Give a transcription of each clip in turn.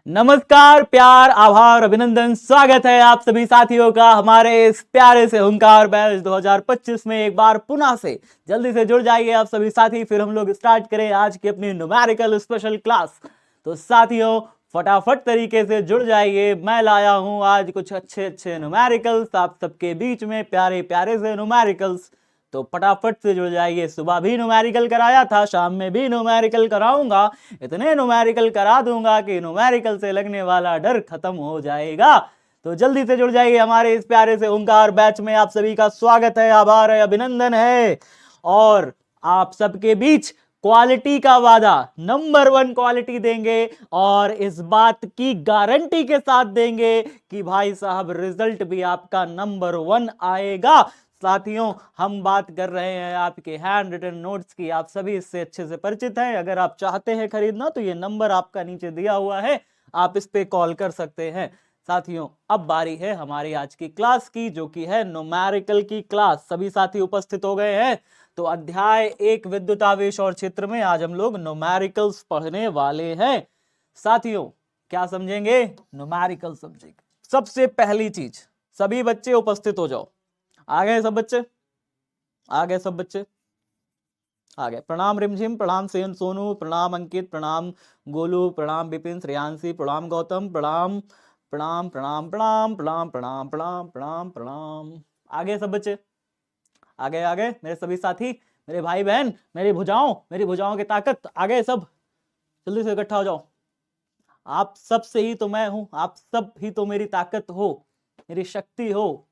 नमस्कार, प्यार, आभार, अभिनंदन, स्वागत है आप सभी साथियों का हमारे इस प्यारे से हुंकार बैच 2025 में। एक बार पुनः से जल्दी से जुड़ जाइए आप सभी साथी, फिर हम लोग स्टार्ट करें आज की अपनी न्यूमेरिकल स्पेशल क्लास। तो साथियों फटाफट तरीके से जुड़ जाइए, मैं लाया हूं आज कुछ अच्छे अच्छे न्यूमेरिकल्स आप सबके बीच में, प्यारे प्यारे से न्यूमेरिकल्स। तो फटाफट से जुड़ जाइए। सुबह भी न्यूमेरिकल कराया था, शाम में भी न्यूमेरिकल कराऊंगा, इतने न्यूमेरिकल करा दूंगा कि न्यूमेरिकल से लगने वाला डर खत्म हो जाएगा। तो जल्दी से जुड़ जाइए हमारे इस प्यारे से हुंकार बैच में। आप सभी का स्वागत है, आभार है, अभिनंदन है। और आप सबके बीच क्वालिटी का वादा, नंबर 1 क्वालिटी देंगे और इस बात की गारंटी के साथ देंगे कि भाई साहब रिजल्ट भी आपका नंबर 1 आएगा। साथियों हम बात कर रहे हैं आपके हैंड रिटन नोट्स की, आप सभी इससे अच्छे से परिचित हैं। अगर आप चाहते हैं खरीदना तो ये नंबर आपका नीचे दिया हुआ है, आप इस पे कॉल कर सकते हैं। साथियों अब बारी है हमारी आज की क्लास की, जो कि है न्यूमेरिकल की क्लास। सभी साथी उपस्थित हो गए हैं। तो अध्याय 1 विद्युत आवेश और क्षेत्र में आज हम लोग न्यूमेरिकल्स पढ़ने वाले हैं। साथियों क्या समझेंगे? न्यूमेरिकल समझेंगे। सबसे पहली चीज, सभी बच्चे उपस्थित हो जाओ। आ गए सब बच्चे? आ गए सब बच्चे? आ गए। प्रणाम रिमझिम, प्रणाम सेन सोनू, प्रणाम अंकित, प्रणाम गोलू, प्रणाम विपिन, श्रेयांशी, प्रणाम गौतम, प्रणाम प्रणाम प्रणाम प्रणाम प्रणाम प्रणाम प्रणाम प्रणाम प्रणाम। आ गए सब बच्चे? आ गए? आ गए मेरे सभी साथी, मेरे भाई बहन, मेरी भुजाओं की ताकत, आ गए सब? जल्दी से इकट्ठा हो जाओ। आप सब से ही तो मैं हूं, आप सब ही तो मेरी ताकत हो, मेरी शक्ति हो।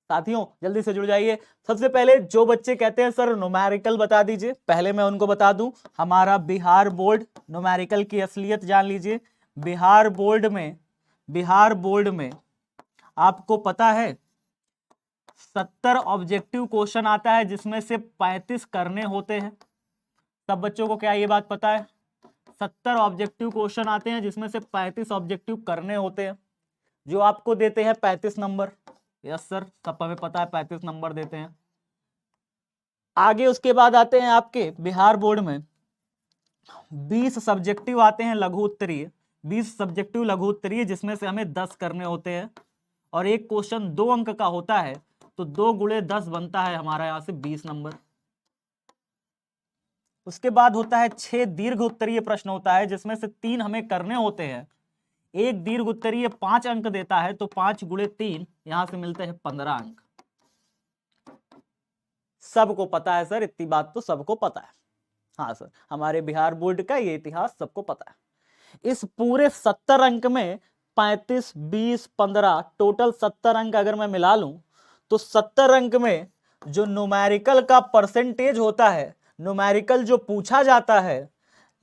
साथियों जल्दी से जुड़ जाइए। सबसे पहले जो बच्चे कहते हैं सर न्यूमेरिकल बता दीजिए, पहले मैं उनको बता दूं हमारा बिहार बोर्ड न्यूमेरिकल की असलियत जान लीजिए। बिहार बोर्ड में आपको पता है 70 ऑब्जेक्टिव क्वेश्चन आता है, जिसमें से 35 करने होते हैं। सब बच्चों को क्या ये बात पता है? 70 ऑब्जेक्टिव क्वेश्चन आते हैं, जिसमें से 35 ऑब्जेक्टिव करने होते हैं, जो आपको देते हैं 35 नंबर। यस सर, सब हमें पता है 35 नंबर देते हैं। आगे उसके बाद आते हैं आपके बिहार बोर्ड में 20 सब्जेक्टिव आते हैं लघु उत्तरीय, 20 सब्जेक्टिव लघु उत्तरीय, जिसमें से हमें 10 करने होते हैं और एक क्वेश्चन 2 अंक का होता है, तो 2 गुणे 10 बनता है हमारा यहां से 20 नंबर। उसके बाद होता है 6 दीर्घ उत्तरीय प्रश्न होता है, जिसमें से 3 हमें करने होते हैं। एक दीर्घ उत्तरीय 5 अंक देता है, तो 5 गुणे 3 यहां से मिलते हैं 15 अंक। सबको पता है सर, इतनी बात तो सबको पता है। हाँ सर, हमारे बिहार बोर्ड का ये इतिहास सबको पता है। इस पूरे 70 अंक में 35, 20, 15 टोटल 70 अंक अगर मैं मिला लूं, तो 70 अंक में जो न्यूमेरिकल का परसेंटेज होता है, न्यूमेरिकल जो पूछा जाता है,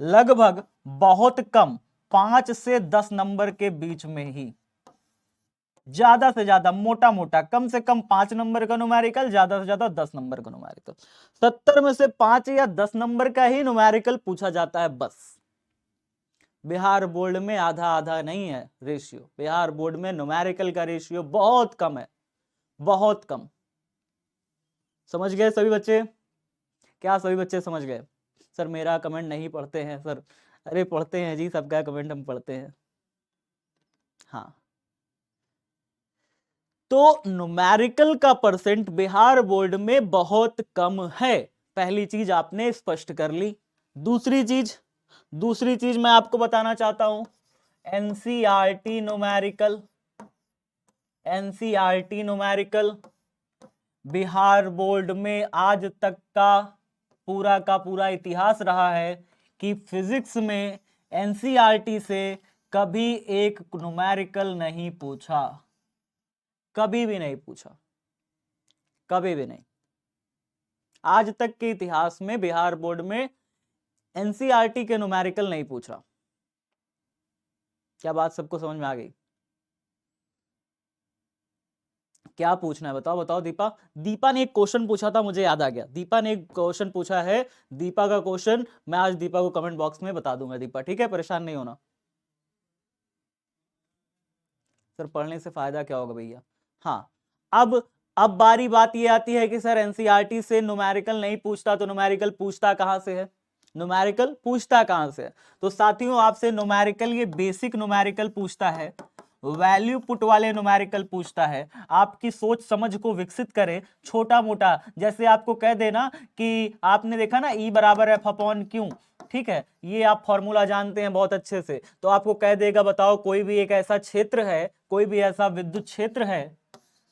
लगभग बहुत कम 5 से 10 नंबर के बीच में ही, ज्यादा से ज्यादा मोटा मोटा कम से कम 5 नंबर का न्यूमेरिकल, ज्यादा से ज्यादा 10 नंबर का न्यूमेरिकल। 70 में से 5 या 10 नंबर का ही न्यूमेरिकल पूछा जाता है बस। बिहार बोर्ड में आधा आधा नहीं है रेशियो, बिहार बोर्ड में न्यूमेरिकल का रेशियो बहुत कम है, बहुत कम। समझ गए सभी बच्चे? क्या सभी बच्चे समझ गए? सर मेरा कमेंट नहीं पढ़ते हैं सर। अरे पढ़ते हैं जी, सबका कमेंट हम पढ़ते हैं। हाँ, तो न्यूमेरिकल का परसेंट बिहार बोर्ड में बहुत कम है। पहली चीज आपने स्पष्ट कर ली। दूसरी चीज मैं आपको बताना चाहता हूं, NCERT numerical, NCERT numerical Bihar board में आज तक का पूरा इतिहास रहा है कि फिजिक्स में एनसीईआरटी से कभी एक न्यूमेरिकल नहीं पूछा, कभी भी नहीं पूछा, कभी भी नहीं। आज तक के इतिहास में बिहार बोर्ड में एनसीईआरटी के न्यूमेरिकल नहीं पूछा। क्या बात सबको समझ में आ गई? क्या पूछना है बताओ बताओ। दीपा ने एक क्वेश्चन पूछा था, मुझे याद आ गया। दीपा ने एक क्वेश्चन पूछा है, दीपा का क्वेश्चन मैं आज दीपा को कमेंट बॉक्स में बता दूंगा। दीपा ठीक है, परेशान नहीं होना। सर पढ़ने से फायदा क्या होगा भैया? हाँ, अब बात ये आती है कि सर एनसीईआरटी से न्यूमेरिकल नहीं पूछता, तो न्यूमेरिकल पूछता कहां से है? न्यूमेरिकल पूछता कहां से? तो साथियों आपसे न्यूमेरिकल, ये बेसिक न्यूमेरिकल पूछता है, वैल्यू पुट वाले न्यूमेरिकल पूछता है, आपकी सोच समझ को विकसित करे। छोटा मोटा जैसे आपको कह देना कि आपने देखा ना E बराबर एफ अपॉन क्यू, ठीक है, ये आप फॉर्मूला जानते हैं बहुत अच्छे से, तो आपको कह देगा बताओ कोई भी एक ऐसा क्षेत्र है, कोई भी ऐसा विद्युत क्षेत्र है,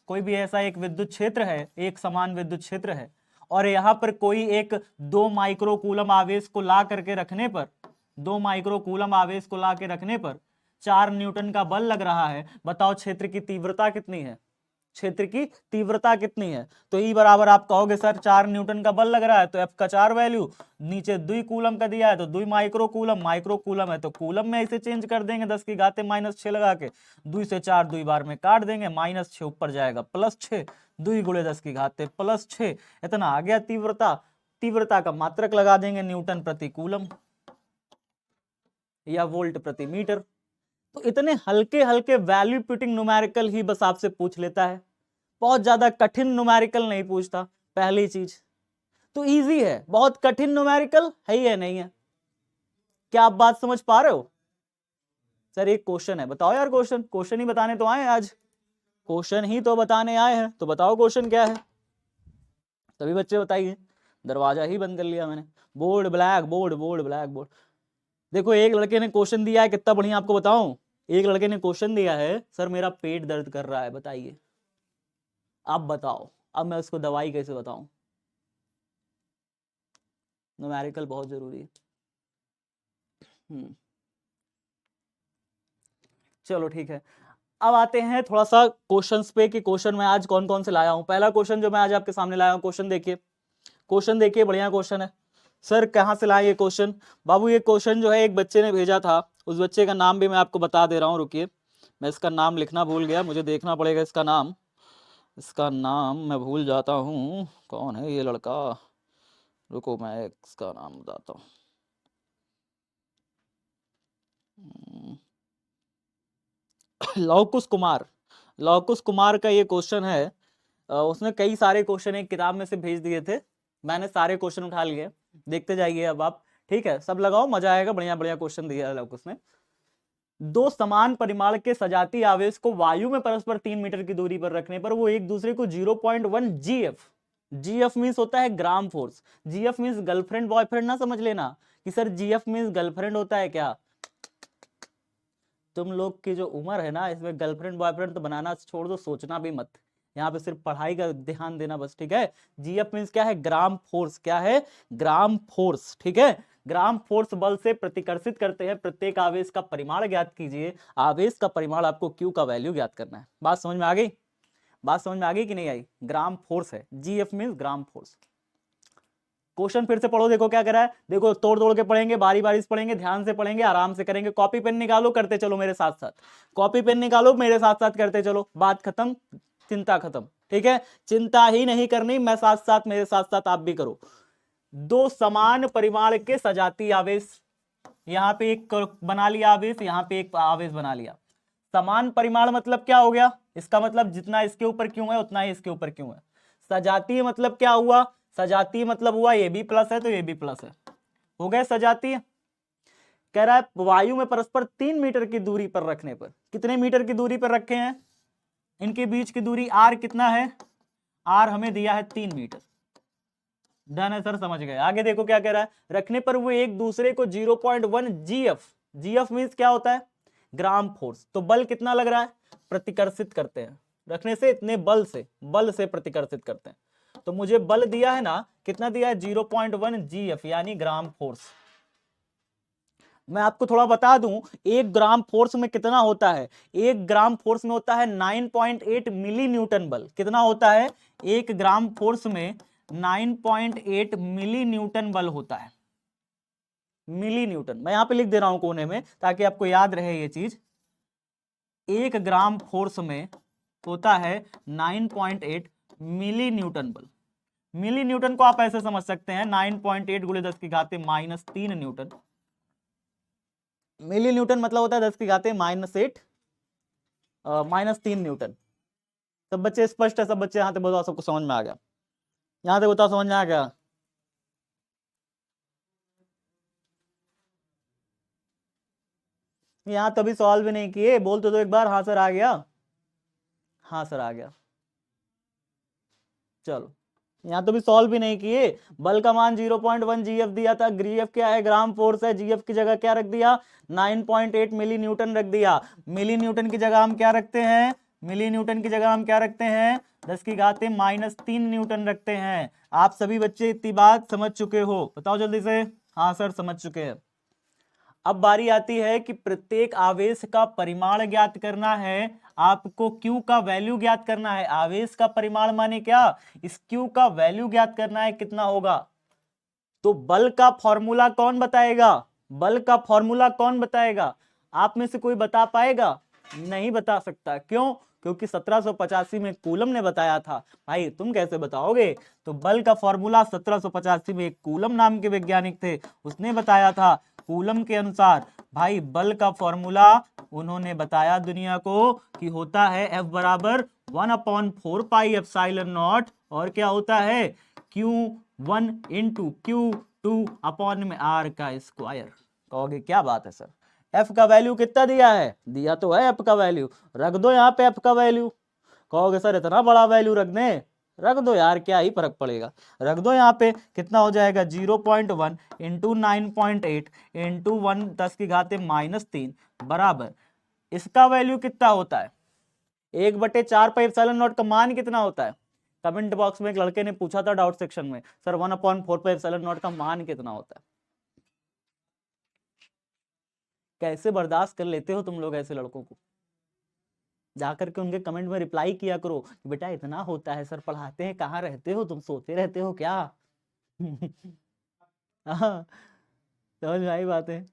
कोई भी ऐसा एक विद्युत क्षेत्र है, एक समान विद्युत क्षेत्र है, और यहां पर कोई एक 2 माइक्रो कूलम आवेश को ला करके रखने पर, 2 माइक्रो कूलम आवेश को ला के रखने पर 4 न्यूटन का बल लग रहा है। बताओ क्षेत्र की तीव्रता कितनी है? क्षेत्र की तीव्रता कितनी है? तो ई बराबर आप कहोगे सर 4 न्यूटन का बल लग रहा है तो एफ का 4 वैल्यू, नीचे 2 कूलम का दिया है तो 2 माइक्रो कूलम, माइक्रो कूलम है तो कूलम में इसे चेंज कर देंगे 10 की घाते -6 लगा के, 2 से 4 2 बार में काट देंगे, -6 ऊपर जाएगा +6, 2 गुणे 10 की घाते +6, इतना आ गया तीव्रता। तीव्रता का मात्रक लगा देंगे न्यूटन प्रति कूलम या वोल्ट प्रति मीटर। तो इतने हल्के हल्के वैल्यू पुटिंग न्यूमेरिकल ही बस आपसे पूछ लेता है, बहुत ज्यादा कठिन न्यूमेरिकल नहीं पूछता। पहली चीज तो इजी है, बहुत कठिन न्यूमेरिकल है ही है नहीं है। क्या आप बात समझ पा रहे हो? सर एक क्वेश्चन है, बताओ यार, क्वेश्चन क्वेश्चन ही बताने तो आए हैं आज, क्वेश्चन ही तो बताने आए हैं, तो बताओ क्वेश्चन क्या है? सभी बच्चे बताइए। दरवाजा ही बंद कर लिया मैंने। Board black board, board black board. देखो एक लड़के ने क्वेश्चन दिया है, कितना बढ़िया आपको बताऊं। एक लड़के ने क्वेश्चन दिया है, सर मेरा पेट दर्द कर रहा है, बताइए। आप बताओ, अब मैं उसको दवाई कैसे बताऊं? न्यूमेरिकल बहुत जरूरी है। चलो ठीक है, अब आते हैं थोड़ा सा क्वेश्चंस पे कि क्वेश्चन मैं आज कौन कौन से लाया हूं। पहला क्वेश्चन जो मैं आज आपके सामने लाया हूं, क्वेश्चन देखिए, क्वेश्चन देखिए, बढ़िया क्वेश्चन है। सर कहां से लाए ये क्वेश्चन? बाबू ये क्वेश्चन जो है एक बच्चे ने भेजा था, उस बच्चे का नाम भी मैं आपको बता दे रहा हूं, रुकिए, मैं इसका नाम लिखना भूल गया, मुझे देखना पड़ेगा इसका नाम, इसका नाम मैं भूल जाता हूँ, कौन है ये लड़का, रुको मैं इसका नाम बताता हूँ। लौकुश कुमार, लौकुश कुमार का ये क्वेश्चन है। उसने कई सारे क्वेश्चन एक किताब में से भेज दिए थे, मैंने सारे क्वेश्चन उठा लिए, देखते जाइए अब आप, ठीक है, सब लगाओ मजा आएगा, बढ़िया बढ़िया क्वेश्चन दिया है लौकुश ने। दो समान परिमाण के सजातीय आवेश को वायु में परस्पर 3 मीटर की दूरी पर रखने पर वो एक दूसरे को 0.1 जीएफ, जीएफ मींस होता है gram force, GF means girlfriend boyfriend ना समझ लेना कि सर जीएफ मींस गर्लफ्रेंड होता है क्या। तुम लोग की जो उम्र है ना, इसमें गर्लफ्रेंड बॉयफ्रेंड तो बनाना छोड़ दो, सोचना भी मत, यहाँ पे सिर्फ पढ़ाई का ध्यान देना बस, ठीक है। जीएफ मींस क्या है? ग्राम फोर्स, क्या है? ग्राम फोर्स, ठीक है। ग्राम फोर्स बल से प्रतिकर्षित करते हैं, प्रत्येक आवेश का परिमाण ज्ञात कीजिए, आवेश का परिमाण आपको क्यू का वैल्यू ज्ञात करना है। बात समझ में आ गई? बात समझ में आ गई कि नहीं आई? ग्राम फोर्स है, GF means gram force. Question फिर से पढ़ो, देखो क्या करा है, देखो तोड़ तोड़ के पढ़ेंगे, बारी बारी से पढ़ेंगे, ध्यान से पढ़ेंगे, आराम से करेंगे, कॉपी पेन निकालो, करते चलो मेरे साथ साथ, कॉपी पेन निकालो, मेरे साथ साथ करते चलो, बात खत्म, चिंता खत्म, ठीक है। चिंता ही नहीं करनी, मैं साथ साथ, मेरे साथ साथ आप भी करो। दो समान परिमाण के सजातीय आवेश, यहां पे एक बना लिया आवेश, यहां पे एक आवेश बना लिया। समान परिमाण मतलब क्या हो गया? इसका मतलब जितना इसके ऊपर क्यों है उतना ही इसके ऊपर क्यों है। सजातीय मतलब क्या हुआ? सजातीय मतलब हुआ ये भी प्लस है तो ये भी प्लस है, हो गए सजातीय। कह रहा है वायु में परस्पर 3 मीटर की दूरी पर रखने पर, कितने मीटर की दूरी पर रखे हैं? इनके बीच की दूरी आर कितना है? आर हमें दिया है 3 मीटर। डन है सर, समझ गए। आगे देखो क्या कह रहा है, रखने पर वो एक दूसरे को 0.1 जीएफ, जीएफ मींस क्या होता है? Gram force. तो बल कितना लग रहा है? प्रतिकर्षित करते हैं, रखने से इतने बल से, बल से प्रतिकर्षित करते हैं। तो मुझे बल दिया है ना, कितना दिया है? 0.1 जीएफ यानी ग्राम फोर्स। मैं आपको थोड़ा बता दूं, एक ग्राम फोर्स में कितना होता है? एक ग्राम फोर्स में होता है 9.8 मिली न्यूटन बल। कितना होता है? एक ग्राम फोर्स में 9.8 मिली न्यूटन बल होता है, मिली न्यूटन। मैं यहां पे लिख दे रहा हूं कोने में ताकि आपको याद रहे ये चीज। एक ग्राम फोर्स में होता है 9.8 मिली न्यूटन बल। मिली न्यूटन को आप ऐसे समझ सकते हैं, 9.8 गुणे 10 की घाते -3 न्यूटन। मिली न्यूटन मतलब होता है 10 की घाते -8 -3 न्यूटन। सब बच्चे स्पष्ट है? सब बच्चे यहां तक बताओ, सबको समझ में आ गया? यहां तक बताओ, समझ में आ गया? यहाँ तभी सॉल्व भी नहीं किए, बोलते तो एक बार हाँ सर आ गया, हाँ सर आ गया। चलो यहाँ तो भी सॉल्व भी नहीं किए। बल का मान 0.1 जीएफ दिया था, जीएफ क्या है, ग्राम फोर्स है, जीएफ की जगह क्या रख दिया, 9.8 मिली न्यूटन रख दिया। मिली न्यूटन की जगह हम क्या रखते हैं, मिली न्यूटन की जगह हम क्या रखते हैं, 10⁻³ न्यूटन रखते हैं। आप सभी बच्चे इतनी बात समझ चुके हो, बताओ जल्दी से। हाँ सर समझ चुके हैं। अब बारी आती है कि प्रत्येक आवेश का परिमाण ज्ञात करना है, आपको Q का वैल्यू ज्ञात करना है। आवेश का परिमाण माने क्या, इस Q का वैल्यू ज्ञात करना है कितना होगा। तो बल का फॉर्मूला कौन बताएगा, बल का फॉर्मूला कौन बताएगा, आप में से कोई बता पाएगा, नहीं बता सकता। क्यों, क्योंकि 1785 में कूलम ने बताया था। भाई तुम कैसे बताओगे, तो बल का फॉर्मूला 1785 में एक कूलम नाम के वैज्ञानिक थे, उसने बताया था। कूलम के अनुसार भाई बल का फॉर्मूला उन्होंने बताया दुनिया को कि होता है F बराबर 1/4 पाई एप्सिलॉन नॉट, और क्या होता है Q1 इंटू Q2 अपॉन में R का स्क्वायर। कहोगे क्या बात है सर, F का वैल्यू कितना दिया है, दिया तो है F का वैल्यू, रख दो यहाँ पे F का वैल्यू। कहोगे सर इतना बड़ा वैल्यू रख दें, रख दो यार, क्या ही फर्क पड़ेगा, रख दो यहाँ पे। कितना हो जाएगा 0.1 इंटू 9.8 इंटू 1 10⁻³ बराबर, इसका वैल्यू कितना होता है 1/4 पाई एप्सिलॉन नॉट का मान कितना होता है। कमेंट बॉक्स में एक लड़के ने पूछा था डाउट सेक्शन में, सर 1/4 पाई एप्सिलॉन नॉट का मान कितना होता है। कैसे बर्दाश्त कर लेते हो तुम लोग ऐसे लड़कों को, जाकर के उनके कमेंट में रिप्लाई किया करो कि बेटा इतना होता है सर, पढ़ाते हैं, कहाँ रहते हो तुम, सोते रहते हो क्या। हाँ समझ में आई बात है।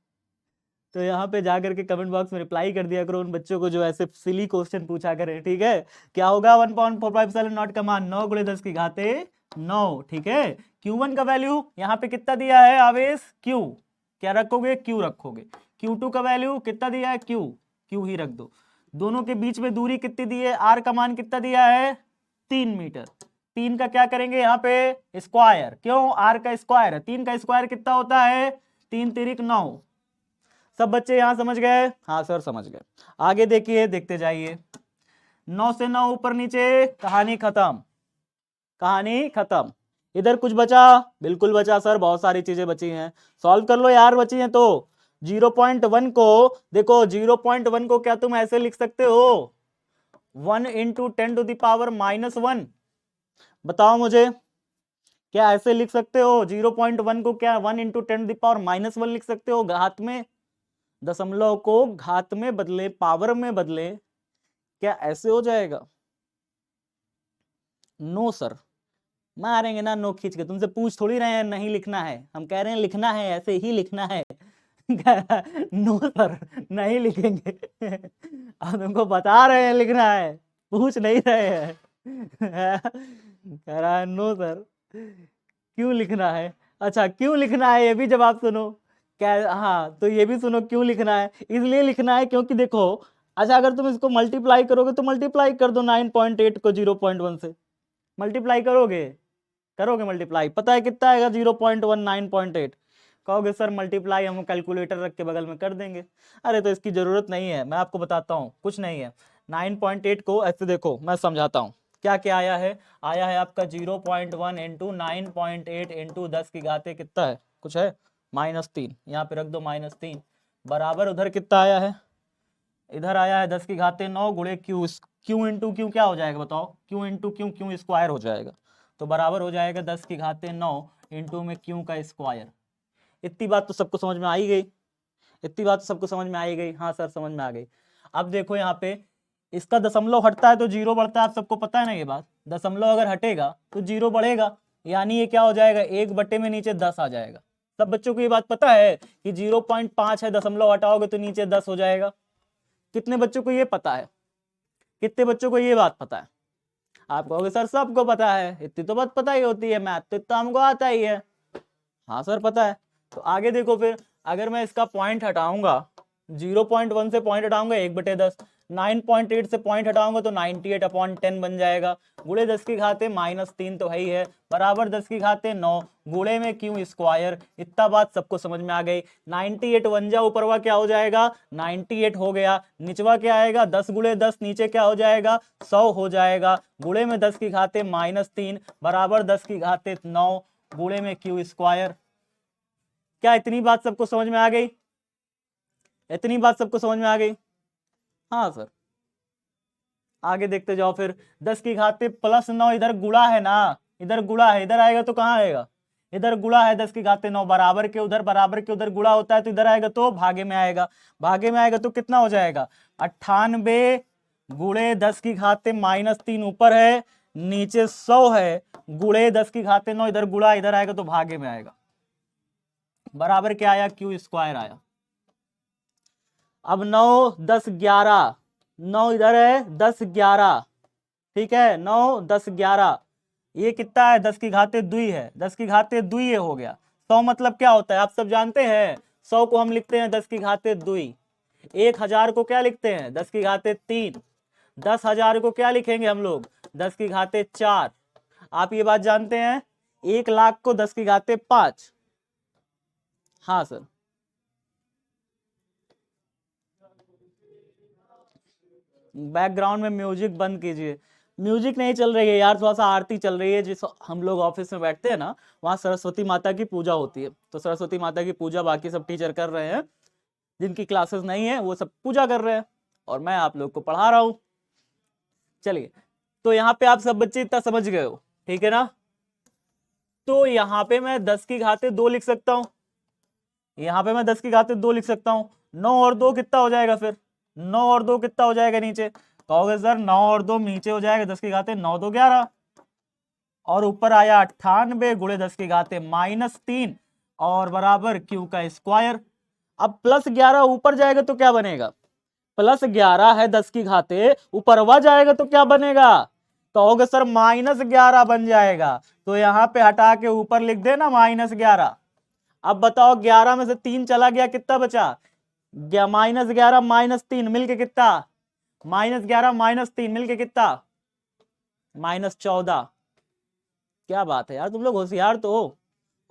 तो यहाँ पे जाकर के कमेंट बॉक्स में रिप्लाई कर दिया करो उन बच्चों को जो ऐसे सिली क्वेश्चन पूछा करे, ठीक है। क्या होगा 1/4 एप्सिलॉन नॉट का मान 9 × 10⁻9, ठीक है। Q1 का वैल्यू यहाँ पे कितना दिया है, आवेश Q, क्या रखोगे Q रखोगे। Q2 का वैल्यू कितना दिया है Q ही रख दो। दोनों के बीच में दूरी कितनी दी है, R का मान कितना दिया है 3 मीटर। 3 का क्या करेंगे यहाँ पे स्क्वायर, क्यों R का स्क्वायर है, 3 का स्क्वायर कितना होता है 3 तिरिक 9। सब बच्चे यहां समझ गए, हाँ सर समझ गए। आगे देखिए, देखते जाइए, 9 से 9 ऊपर नीचे, कहानी खत्म, कहानी खत्म। इधर कुछ बचा, बिल्कुल बचा सर, बहुत सारी चीजें बची हैं, सॉल्व कर लो यार, बची हैं तो। 0.1 को देखो, 0.1 को क्या तुम ऐसे लिख सकते हो 1 इंटू 10⁻⁻1, बताओ मुझे, क्या ऐसे लिख सकते हो 0.1 को, क्या 1 इंटू 10⁻⁻1 लिख सकते हो, घात में, दशमलव को घात में बदले, पावर में बदले, क्या ऐसे हो जाएगा। नो सर, मारेंगे ना नो खींच के, तुमसे पूछ थोड़ी रहे हैं नहीं लिखना है, हम कह रहे हैं लिखना है, ऐसे ही लिखना है। नो सर नहीं लिखेंगे। अब तुमको बता रहे हैं लिखना है, पूछ नहीं रहे हैं। कह रहा है नो सर, क्यों लिखना है, अच्छा क्यों लिखना है ये भी जवाब सुनो। क्या, हाँ तो ये भी सुनो क्यों लिखना है, इसलिए लिखना है क्योंकि देखो, अच्छा अगर तुम इसको मल्टीप्लाई करोगे तो मल्टीप्लाई कर दो 9.8 को 0.1 से, मल्टीप्लाई करोगे, करोगे मल्टीप्लाई, पता है कितना आएगा 0.1 9.8। कहोगे सर मल्टीप्लाई हम कैलकुलेटर रख के बगल में कर देंगे, अरे तो इसकी जरूरत नहीं है, मैं आपको बताता हूँ, कुछ नहीं है। 9.8 को ऐसे देखो, मैं समझाता हूँ क्या क्या आया है, आया है आपका 0.1 इंटू 9.8 इंटू 10⁻³ कितना है, कुछ है -3, यहाँ पे रख दो -3 बराबर, उधर कितना आया है, इधर आया है 10⁻9 गुणे क्यू, क्यू इंटू क्यू क्या हो जाएगा बताओ, Q into Q, Q square हो जाएगा, तो बराबर हो जाएगा 10⁻9 इंटू में क्यू का स्क्वायर। इतनी बात तो सबको समझ में आई गई, इतनी बात तो सबको समझ में आई गई, हाँ सर समझ में आ गई। अब देखो यहाँ पे इसका दशमलव हटता है तो जीरो बढ़ता है, आप सबको पता है ना ये बात, दशमलव अगर हटेगा तो जीरो बढ़ेगा, यानी ये क्या हो जाएगा 1 में नीचे 10 आ जाएगा। सब बच्चों को ये बात पता है कि 0.5 है, दशमलव हटाओगे तो नीचे 10 हो जाएगा। कितने बच्चों को ये पता है, कितने बच्चों को ये बात पता है। आप कहोगे सर सबको पता है, इतनी तो बात पता ही होती है, मैथ तो इतना हमको आता ही है। हाँ सर पता है। तो आगे देखो फिर, अगर मैं इसका पॉइंट हटाऊंगा 0.1 से पॉइंट हटाऊंगा 1/10, 9.8 से पॉइंट हटाऊंगा तो 98/10 बन जाएगा। गुणे 10 की घाते -3 तो है ही है, बराबर 10 की घाते 9 गुणे में क्यू स्क्वायर। इतना बात सबको समझ में आ गई। 98 बन जा, ऊपरवा क्या हो जाएगा 98 हो गया, निचवा क्या आएगा 10 गुणे 10, नीचे क्या हो जाएगा 100 हो जाएगा। गुणे में 10 की घाते -3 बराबर 10 की घाते 9 गुणे में क्यू स्क्वायर। क्या इतनी बात सबको समझ में आ गई? इतनी बात सबको समझ में आ गई? हाँ सर, आगे देखते जाओ फिर। 10 की घाते +9, इधर गुणा है ना, इधर गुणा है, इधर आएगा तो कहाँ आएगा, इधर गुणा है 10 की घाते 9, बराबर के उधर गुणा होता है तो इधर आएगा तो भागे में आएगा, भागे में आएगा तो कितना हो जाएगा 98 गुणे 10 की घाते -3 ऊपर है, नीचे 100 है, गुणे 10 की घाते 9, इधर गुणा, इधर आएगा तो भागे में आएगा, बराबर क्या आया क्यू स्क्वायर आया। अब 9 10 11, 9 इधर है 10 11, ठीक है 9 10 11, ये कितना है 10 की घाते 2 है, 10 की घाते 2 ये हो गया। 100 मतलब क्या होता है आप सब जानते हैं, 100 को हम लिखते हैं 10 की घाते 2, 1000 को क्या लिखते हैं 10 की घाते 3, 10,000 को क्या लिखेंगे हम लोग 10 की घाते 4। आप ये बात जानते हैं 1 लाख को 10 की घाते 5। हाँ सर, बैकग्राउंड में म्यूजिक बंद कीजिए। म्यूजिक नहीं चल रही है यार, थोड़ा सा आरती चल रही है। जिस हम लोग ऑफिस में बैठते हैं ना, वहाँ सरस्वती माता की पूजा होती है, तो सरस्वती माता की पूजा बाकी सब टीचर कर रहे हैं, जिनकी क्लासेस नहीं है वो सब पूजा कर रहे हैं और मैं आप लोग को पढ़ा रहा हूँ। चलिए, तो यहाँ पे आप सब बच्चे इतना समझ गए हो, ठीक है ना। तो यहाँ पे मैं 10 की घाते 2 लिख सकता हूँ, यहाँ पे मैं 10 की घाते 2 लिख सकता हूँ। 9 और 2 कितना हो जाएगा फिर, 9 और 2 कितना हो जाएगा नीचे, कहोगे सर 9 और 2 नीचे हो जाएगा 10 की घाते 9 2 11, और ऊपर आया 98 गुणे 10 की घाते -3 और बराबर क्यू का स्क्वायर। अब +11 ऊपर जाएगा तो क्या बनेगा, +11 है 10 की घाते, ऊपरवा जाएगा तो क्या बनेगा, कहोगे सर -11 बन जाएगा, तो यहाँ पे हटा के ऊपर लिख देना -11। अब बताओ 11 में से 3 चला गया, कितना बचा, -11 -3 मिलके कितना, -11 -3 मिलके कितना, -14। क्या बात है यार, तुम लोग होशियार तो हो,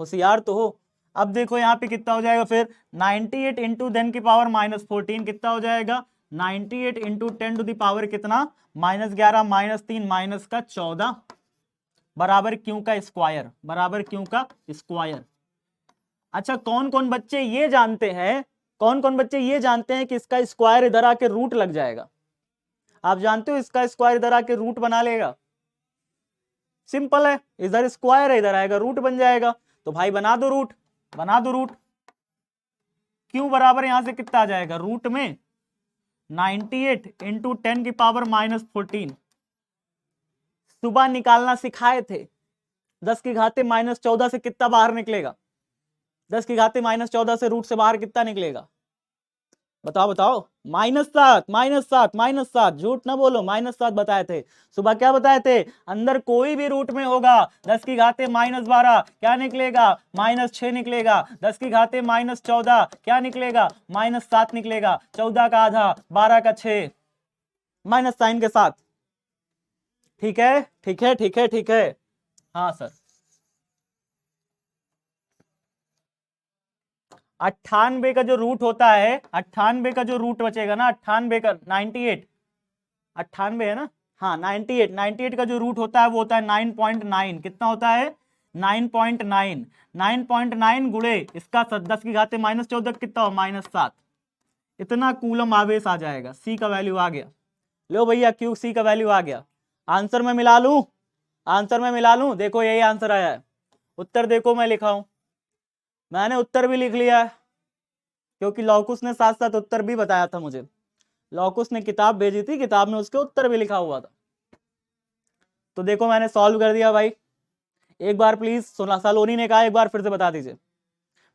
होशियार तो हो। अब देखो यहाँ पे कितना हो जाएगा फिर, 98 इंटू 10 की पावर -14 कितना हो जाएगा, 98 इंटू 10 टू दी पावर कितना, -11 -3 माइनस का 14 बराबर क्यू का स्क्वायर, बराबर क्यू का स्क्वायर। अच्छा, कौन कौन बच्चे ये जानते हैं, कौन कौन बच्चे ये जानते हैं कि इसका स्क्वायर इधर आके रूट लग जाएगा। आप जानते हो इसका स्क्वायर इधर आके रूट बना लेगा, सिंपल है, इधर स्क्वायर है इधर आएगा रूट बन जाएगा, तो भाई बना दो रूट, बना दो रूट। क्यों बराबर यहां से कितना आ जाएगा रूट में 98 इंटू 10 की पावर -14, सुबह निकालना सिखाए थे। 10 की घाते -14 से कितना बाहर निकलेगा, 10 की घाते -14 से रूट से बाहर कितना निकलेगा, बताओ बताओ, -7 -7 -7, झूठ ना बोलो, -7 बताए थे सुबह। क्या बताए थे, अंदर कोई भी रूट में होगा 10 की घाते -12 क्या निकलेगा -6 निकलेगा, 10 की घाते -14 क्या निकलेगा -7 निकलेगा, 14 का आधा 12 का 6 माइनस साइन के साथ। ठीक है ठीक है ठीक है ठीक है, हाँ सर। 98 का जो रूट होता है, 98 का जो रूट बचेगा ना, 98 का 98, 98 है ना, हाँ 98 का जो रूट होता है वो होता है 9.9। कितना होता है 9.9, 9.9 गुणे इसका 10 की घाते -14 कितना हो -7, इतना कूलम आवेश आ जाएगा। सी का वैल्यू आ गया, लो भैया क्यू सी का वैल्यू आ गया। आंसर में मिला लूं, आंसर में मिला लूं, देखो यही आंसर आया है। उत्तर देखो मैं लिखा हूं, मैंने उत्तर भी लिख लिया है, क्योंकि लौकुस ने साथ साथ उत्तर भी बताया था मुझे। लौकुस ने किताब भेजी थी, किताब में उसके उत्तर भी लिखा हुआ था। तो देखो मैंने सॉल्व कर दिया भाई। एक बार प्लीज सलोनी ने कहा एक बार फिर से बता दीजिए।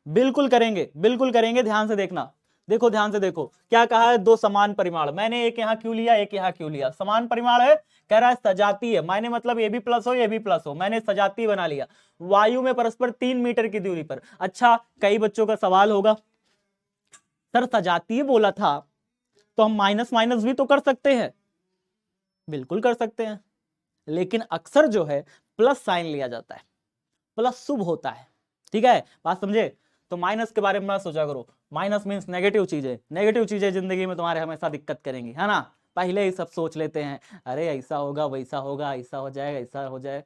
बिल्कुल करेंगे, बिल्कुल करेंगे, ध्यान से देखना। देखो ध्यान से देखो, क्या कहा है, दो समान परिमाण। मैंने एक यहाँ क्यों लिया, एक यहाँ क्यों लिया, समान परिमाण है, कह रहा है सजाती है, मायने मतलब ये भी प्लस हो ये भी प्लस हो, मैंने सजाती बना लिया। वायु में परस्पर 3 मीटर की दूरी पर। अच्छा, कई बच्चों का सवाल होगा सर सजातीय बोला था तो हम माइनस माइनस भी तो कर सकते हैं, बिल्कुल कर सकते हैं, लेकिन अक्सर जो है प्लस साइन लिया जाता है, प्लस शुभ होता है। ठीक है, बात समझे? तो माइनस के बारे में मत सोचा करो, माइनस मीन्स नेगेटिव चीजें, नेगेटिव चीजें जिंदगी में तुम्हारे हमेशा दिक्कत करेंगी, है ना। पहले ही सब सोच लेते हैं, अरे ऐसा होगा वैसा होगा, ऐसा हो जाएगा ऐसा हो जाए,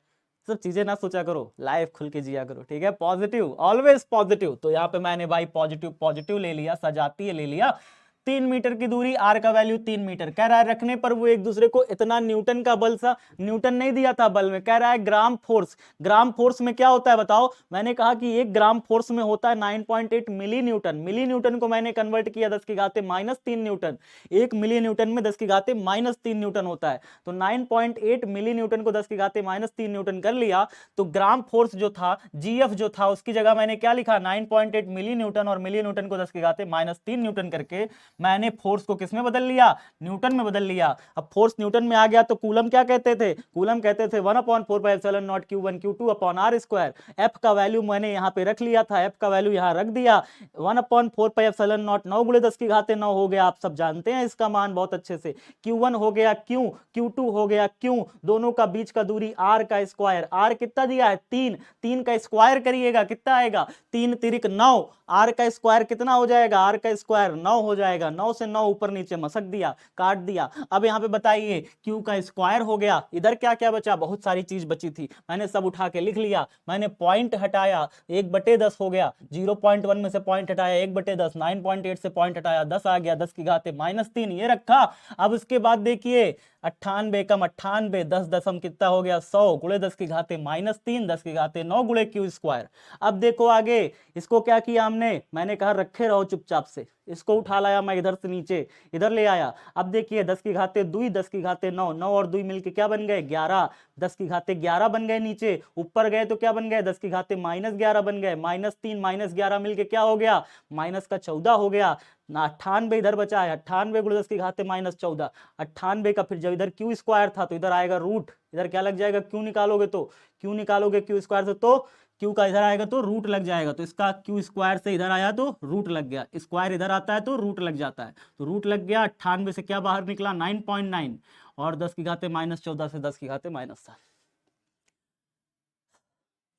सब चीजें ना सोचा करो, लाइफ खुल के जिया करो। ठीक है, पॉजिटिव, ऑलवेज पॉजिटिव। तो यहाँ पे मैंने भाई पॉजिटिव पॉजिटिव ले लिया, सजातीय ले लिया। 3 मीटर की दूरी, आर का वैल्यू 3 मीटर कह रहा है, रखने पर वो एक दूसरे को इतना न्यूटन का बल सा, न्यूटन नहीं दिया था बल में, कह रहा है ग्राम फोर्स। ग्राम फोर्स में क्या होता है बताओ? मैंने कहा कि 1 ग्राम फोर्स में होता है 9.8 मिली न्यूटन। मिली न्यूटन को मैंने कन्वर्ट किया 10 की घाते -3 न्यूटन। 1 मिली न्यूटन में 10 की घाते -3 न्यूटन होता है। तो 9.8 मिली न्यूटन को 10 की घाते -3 न्यूटन कर लिया, तो ग्राम फोर्स जो था, जीएफ जो था, उसकी जगह मैंने क्या लिखा? 9.8 मिली न्यूटन, और मिली न्यूटन को 10 की घाते -3 न्यूटन करके मैंने फोर्स को किस में बदल लिया? न्यूटन में बदल लिया। अब फोर्स न्यूटन में आ गया तो कूलम क्या कहते थे? कूलम कहते थे 1/4πε0 Q1 Q2/r²। एफ का वैल्यू मैंने यहां पे रख लिया था, एफ का वैल्यू यहां रख दिया, 1/4πε0, 9 गुणे 10 की घाते 9 हो गया। आप सब जानते हैं इसका मान बहुत अच्छे से। Q1 हो गया Q, Q2 हो गया Q, दोनों का बीच का दूरी r का स्क्वायर। r कितना दिया है? 3, 3 का स्क्वायर करिएगा कितना आएगा? 3 तिरिक 9, r का स्क्वायर कितना हो जाएगा? r का स्क्वायर 9 हो जाएगा। 9 से 9 ऊपर नीचे मसक दिया, काट दिया। अब यहाँ पे बताइए, q का स्क्वायर हो गया, इधर क्या क्या बचा? बहुत सारी चीज बची थी, मैंने सब उठा के लिख लिया। मैंने पॉइंट हटाया, 1/10 हो गया, 0.1 में से पॉइंट हटाया 1/10, 9.8 से पॉइंट हटाया 10 आ गया, 10 की घाते -3 ये रखा। अब उसके बाद देखिए 98 कम 98, 10 दशम कितना हो गया? 100 गुणे 10 की घाते -3, 10 की घाते 9 गुणे q स्क्वायर। अब देखो आगे, इसको क्या किया हमने? मैंने कहा रखे रहो चुपचाप से, इसको उठा लाया मैं इधर से नीचे, इधर ले आया। अब देखिए 10 की घाते 2, 10 की घाते 9, 9 और 2 मिलके क्या बन गए? 11, 10 की घाते 11 बन गए। नीचे ऊपर गए तो क्या बन गए? 10 की घाते -11 बन गए। -3 -11 मिलके क्या हो गया? -14 हो गया ना। 98 इधर बचा है, 98 गुणे 10 की घाते -14, 98 का फिर जब इधर क्यू स्क्वायर था तो इधर आएगा रूट, इधर क्या लग जाएगा? क्यू निकालोगे तो, क्यू निकालोगे क्यू स्क्वायर से तो क्यू का इधर आएगा तो रूट लग जाएगा। तो इसका क्यू स्क्वायर से इधर आया तो रूट लग गया, स्क्वायर इधर आता है तो रूट लग जाता है, तो रूट लग गया। 98 से क्या बाहर निकला? 9.9, और 10 की घाते -14 से 10 की घाते -7।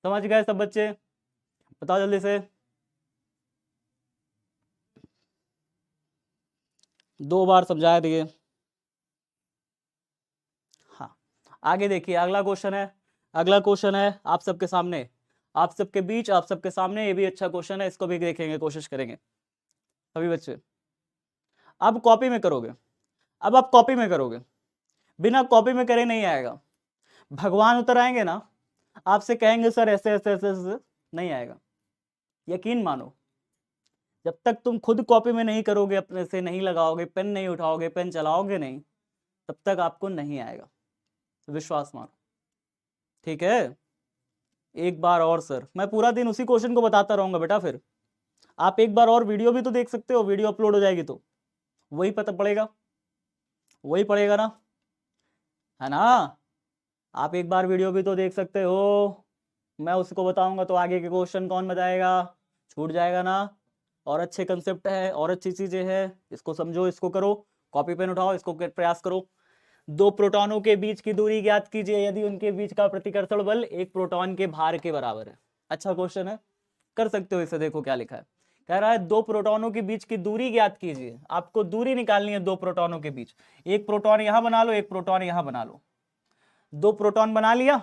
समझ गए सब बच्चे? बताओ जल्दी से। 2 बार समझाया दिए। हाँ, आगे देखिए, अगला क्वेश्चन है, अगला क्वेश्चन है आप सबके सामने, आप सबके बीच, आप सबके सामने। ये भी अच्छा क्वेश्चन है, इसको भी देखेंगे, कोशिश करेंगे सभी बच्चे। अब कॉपी में करोगे, अब आप कॉपी में करोगे, बिना कॉपी में करे नहीं आएगा। भगवान उतर आएंगे ना, आपसे कहेंगे सर ऐसे ऐसे ऐसे ऐसे, नहीं आएगा, यकीन मानो। जब तक तुम खुद कॉपी में नहीं करोगे, अपने से नहीं लगाओगे, पेन नहीं उठाओगे, पेन चलाओगे नहीं, तब तक आपको नहीं आएगा, विश्वास मानो। ठीक है, एक बार और सर, मैं पूरा दिन उसी क्वेश्चन को बताता रहूंगा बेटा। फिर आप एक बार और वीडियो भी तो देख सकते हो, वीडियो अपलोड हो जाएगी तो वही पता पड़ेगा, वही पड़ेगा ना, है ना। आप एक बार वीडियो भी तो देख सकते हो, मैं उसको बताऊंगा तो आगे के क्वेश्चन कौन बताएगा? छूट जाएगा ना। और अच्छे कंसेप्ट है, और अच्छी चीजें हैं, इसको समझो, इसको करो, कॉपी पेन उठाओ, इसको प्रयास करो। 2 प्रोटॉनों के बीच की दूरी ज्ञात कीजिए यदि उनके बीच का प्रतिकर्षण बल 1 प्रोटॉन के भार के बराबर है। अच्छा क्वेश्चन है, कर सकते हो इसे। देखो क्या लिखा है, कह रहा है 2 प्रोटॉनों के बीच की दूरी ज्ञात कीजिए। आपको दूरी निकालनी है 2 प्रोटॉनों के बीच। एक प्रोटॉन यहां बना लो, एक प्रोटॉन यहां बना लो। 2 प्रोटॉन बना लिया,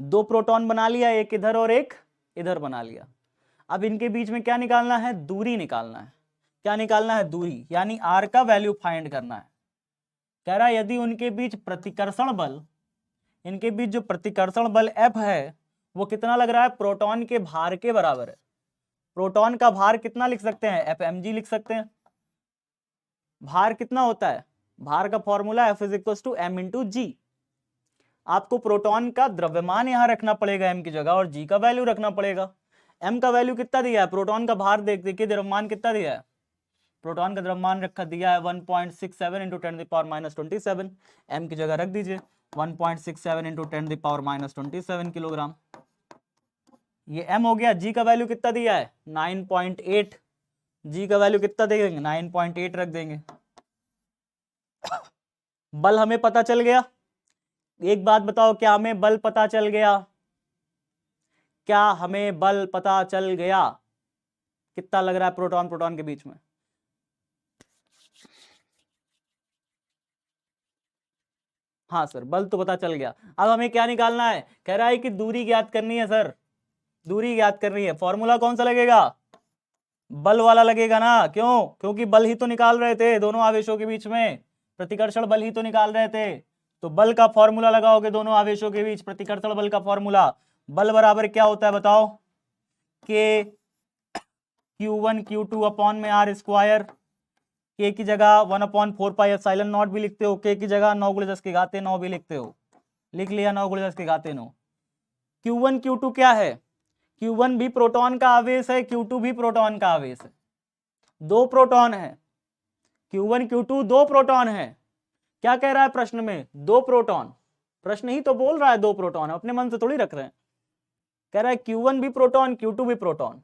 2 प्रोटॉन बना लिया, एक इधर और एक इधर बना लिया। अब इनके बीच में क्या निकालना है? दूरी निकालना है। क्या निकालना है? दूरी, यानी आर का वैल्यू फाइंड करना है। कह रहा है यदि उनके बीच प्रतिकर्षण बल, इनके बीच जो प्रतिकर्षण बल F है वो कितना लग रहा है? प्रोटॉन के भार के बराबर है। प्रोटॉन का भार कितना लिख सकते हैं? Fmg लिख सकते हैं। भार कितना होता है? भार का फॉर्मूला F = m × g। आपको प्रोटॉन का द्रव्यमान यहां रखना पड़ेगा m की जगह, और g का वैल्यू रखना पड़ेगा। m का वैल्यू कितना दिया है? प्रोटॉन का भार देखिए, द्रव्यमान कितना दिया है? प्रोटॉन का द्रव्यमान रखा दिया है 1.67 × 10⁻27। m की जगह रख दीजिए 1.67 × 10⁻27 किलोग्राम। ये m हो गया। g का वैल्यू कितना दिया है? 9.8। g का वैल्यू कितना देंगे? 9.8 रख देंगे। बल हमें पता चल गया। एक बात बताओ, क्या हमें बल पता चल गया? क्या हमें बल पता चल गया? कितना लग रहा है प्रोटॉन प्रोटॉन के बीच में? हाँ सर, बल तो पता चल गया। अब हमें क्या निकालना है? कह रहा है कि दूरी ज्ञात करनी है सर, दूरी ज्ञात करनी है। फॉर्मूला कौन सा लगेगा? बल वाला लगेगा ना। क्यों? क्योंकि बल ही तो निकाल रहे थे दोनों आवेशों के बीच में, प्रतिकर्षण बल ही तो निकाल रहे थे। तो बल का फॉर्मूला लगाओगे दोनों आवेशों के बीच, प्रतिकर्षण बल का फॉर्मूला। बल बराबर क्या होता है बताओ? के Q1 Q2 अपॉन में आर स्क्वायर। के की जगह 1/4 पाई एप्सिलॉन नॉट भी लिखते हो, के की जगह 9 × 10⁹ भी लिखते हो। लिख लिया 9 × 10⁹ Q1 Q2 क्या है? Q1 भी प्रोटॉन का आवेश है, Q2 भी प्रोटॉन का आवेश है। दो प्रोटॉन है। Q1 Q2 दो प्रोटॉन है। क्या कह रहा है प्रश्न में? दो प्रोटॉन। प्रश्न ही तो बोल रहा है दो प्रोटॉन, अपने मन से थोड़ी रख रहे हैं। कह रहा है Q1 भी प्रोटॉन, Q2 भी प्रोटॉन।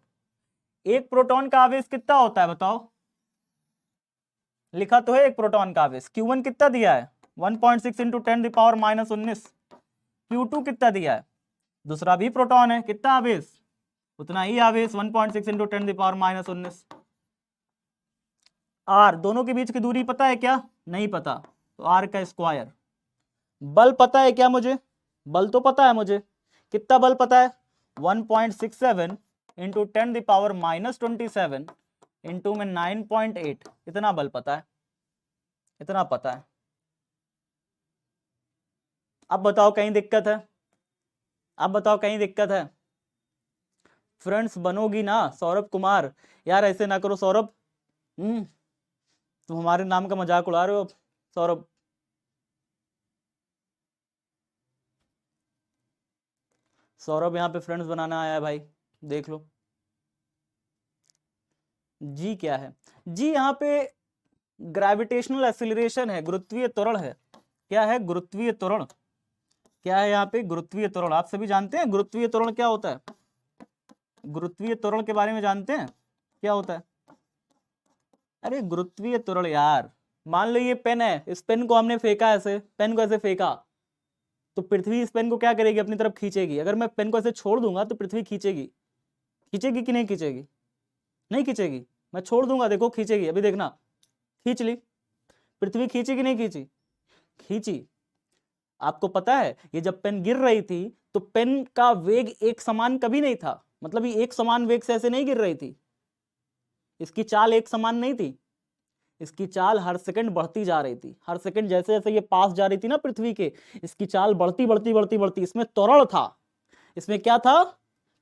एक प्रोटॉन का आवेश कितना होता है बताओ? लिखा तो है एक प्रोटॉन का आवेश। Q1 कितना दिया है? 1.6 × 10⁻19। Q2 कितना दिया है? दूसरा भी प्रोटॉन है, कितना आवेश? उतना ही आवेश, 1.6 × 10⁻19। आर, दोनों के बीच की दूरी पता है क्या? नहीं पता, तो आर का स्क्वायर। बल पता है क्या मुझे? बल तो पता है मुझे। कितना बल पता है? 1.67 × 10⁻27 इंटू में 9.8, इतना बल पता है, इतना पता है। अब बताओ कहीं दिक्कत है? अब बताओ कहीं दिक्कत है? फ्रेंड्स बनोगी ना सौरभ कुमार? यार ऐसे ना करो सौरभ। तुम हमारे नाम का मजाक उड़ा रहे हो सौरभ। सौरभ यहाँ पे फ्रेंड्स बनाना आया है भाई, देख लो। जी क्या है? जी यहाँ पे ग्रेविटेशनल एक्सीलरेशन है, गुरुत्वीय त्वरण है। क्या है? गुरुत्वीय त्वरण। क्या है यहाँ पे? गुरुत्वीय त्वरण। आप सभी जानते हैं गुरुत्वीय त्वरण क्या होता है? गुरुत्वीय त्वरण के बारे में जानते हैं क्या होता है? अरे गुरुत्वीय त्वरण यार, मान लो ये पेन है, इस पेन को हमने फेंका, ऐसे पेन को ऐसे फेंका, तो पृथ्वी इस पेन को क्या करेगी? अपनी तरफ खींचेगी। अगर मैं पेन को ऐसे छोड़ दूंगा तो पृथ्वी खींचेगी। खींचेगी कि नहीं खींचेगी? नहीं खींचेगी। मैं छोड़ दूंगा, देखो खींचेगी, अभी देखना, खींच ली। पृथ्वी खींची कि नहीं खींची? खींची। आपको पता है ये जब पेन गिर रही थी तो पेन का वेग एक समान कभी नहीं था, मतलब ये एक समान वेग से ऐसे नहीं गिर रही थी। इसकी चाल एक समान नहीं थी, इसकी चाल हर सेकंड बढ़ती जा रही थी। हर सेकंड जैसे जैसे ये पास जा रही थी ना पृथ्वी के, इसकी चाल बढ़ती बढ़ती बढ़ती बढ़ती, इसमें त्वरण था। इसमें क्या था?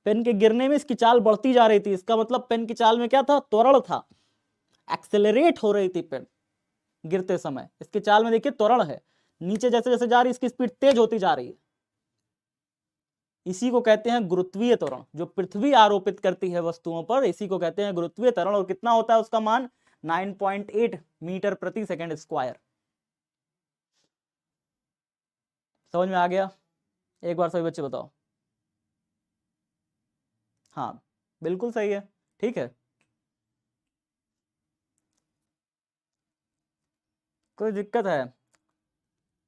पेन के गिरने में इसकी चाल बढ़ती जा रही थी। इसका मतलब पेन की चाल में क्या था? त्वरण था। एक्सेलरेट हो रही थी पेन गिरते समय। इसकी चाल में देखिए त्वरण है, नीचे जैसे जैसे जा रही इसकी स्पीड तेज होती जा रही है। इसी को कहते हैं गुरुत्वीय त्वरण। जो पृथ्वी आरोपित करती है वस्तुओं पर, इसी को कहते हैं गुरुत्वीय त्वरण। और कितना होता है उसका मान? 9.8 मीटर प्रति सेकंड स्क्वायर। समझ में आ गया? एक बार सभी बच्चे बताओ। हाँ बिल्कुल सही है, ठीक है, कोई दिक्कत है?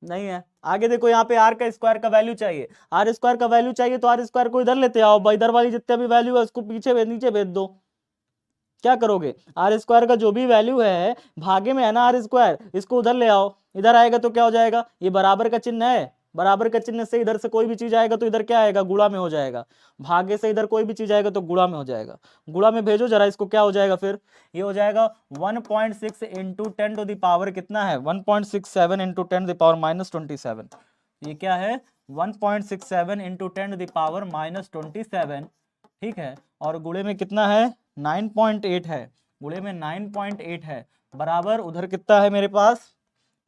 नहीं है। आगे देखो, यहाँ पे आर का स्क्वायर का वैल्यू चाहिए। आर स्क्वायर का वैल्यू चाहिए तो आर स्क्वायर को इधर लेते आओ, इधर वाली जितने भी वैल्यू है उसको पीछे नीचे भेज दो। क्या करोगे? आर स्क्वायर का जो भी वैल्यू है भागे में है ना आर स्क्वायर, इसको उधर ले आओ। इधर आएगा तो क्या हो जाएगा? ये बराबर का चिन्ह है, बराबर का चिन्ह से इधर से कोई भी चीज आएगा तो इधर क्या आएगा? गुणा में हो जाएगा। भागे से इधर कोई भी चीज आएगा तो गुणा में हो जाएगा। गुणा में भेजो जरा इसको, क्या हो जाएगा फिर? ये हो जाएगा 1.6 इंटू 10⁻, कितना है? 1.67 इंटू 10⁻27। ये क्या है? 1.67 इंटू 10⁻27, ठीक है। और गुणे में कितना है? 9.8 है। गुणे में 9.8 है, बराबर उधर कितना है मेरे पास?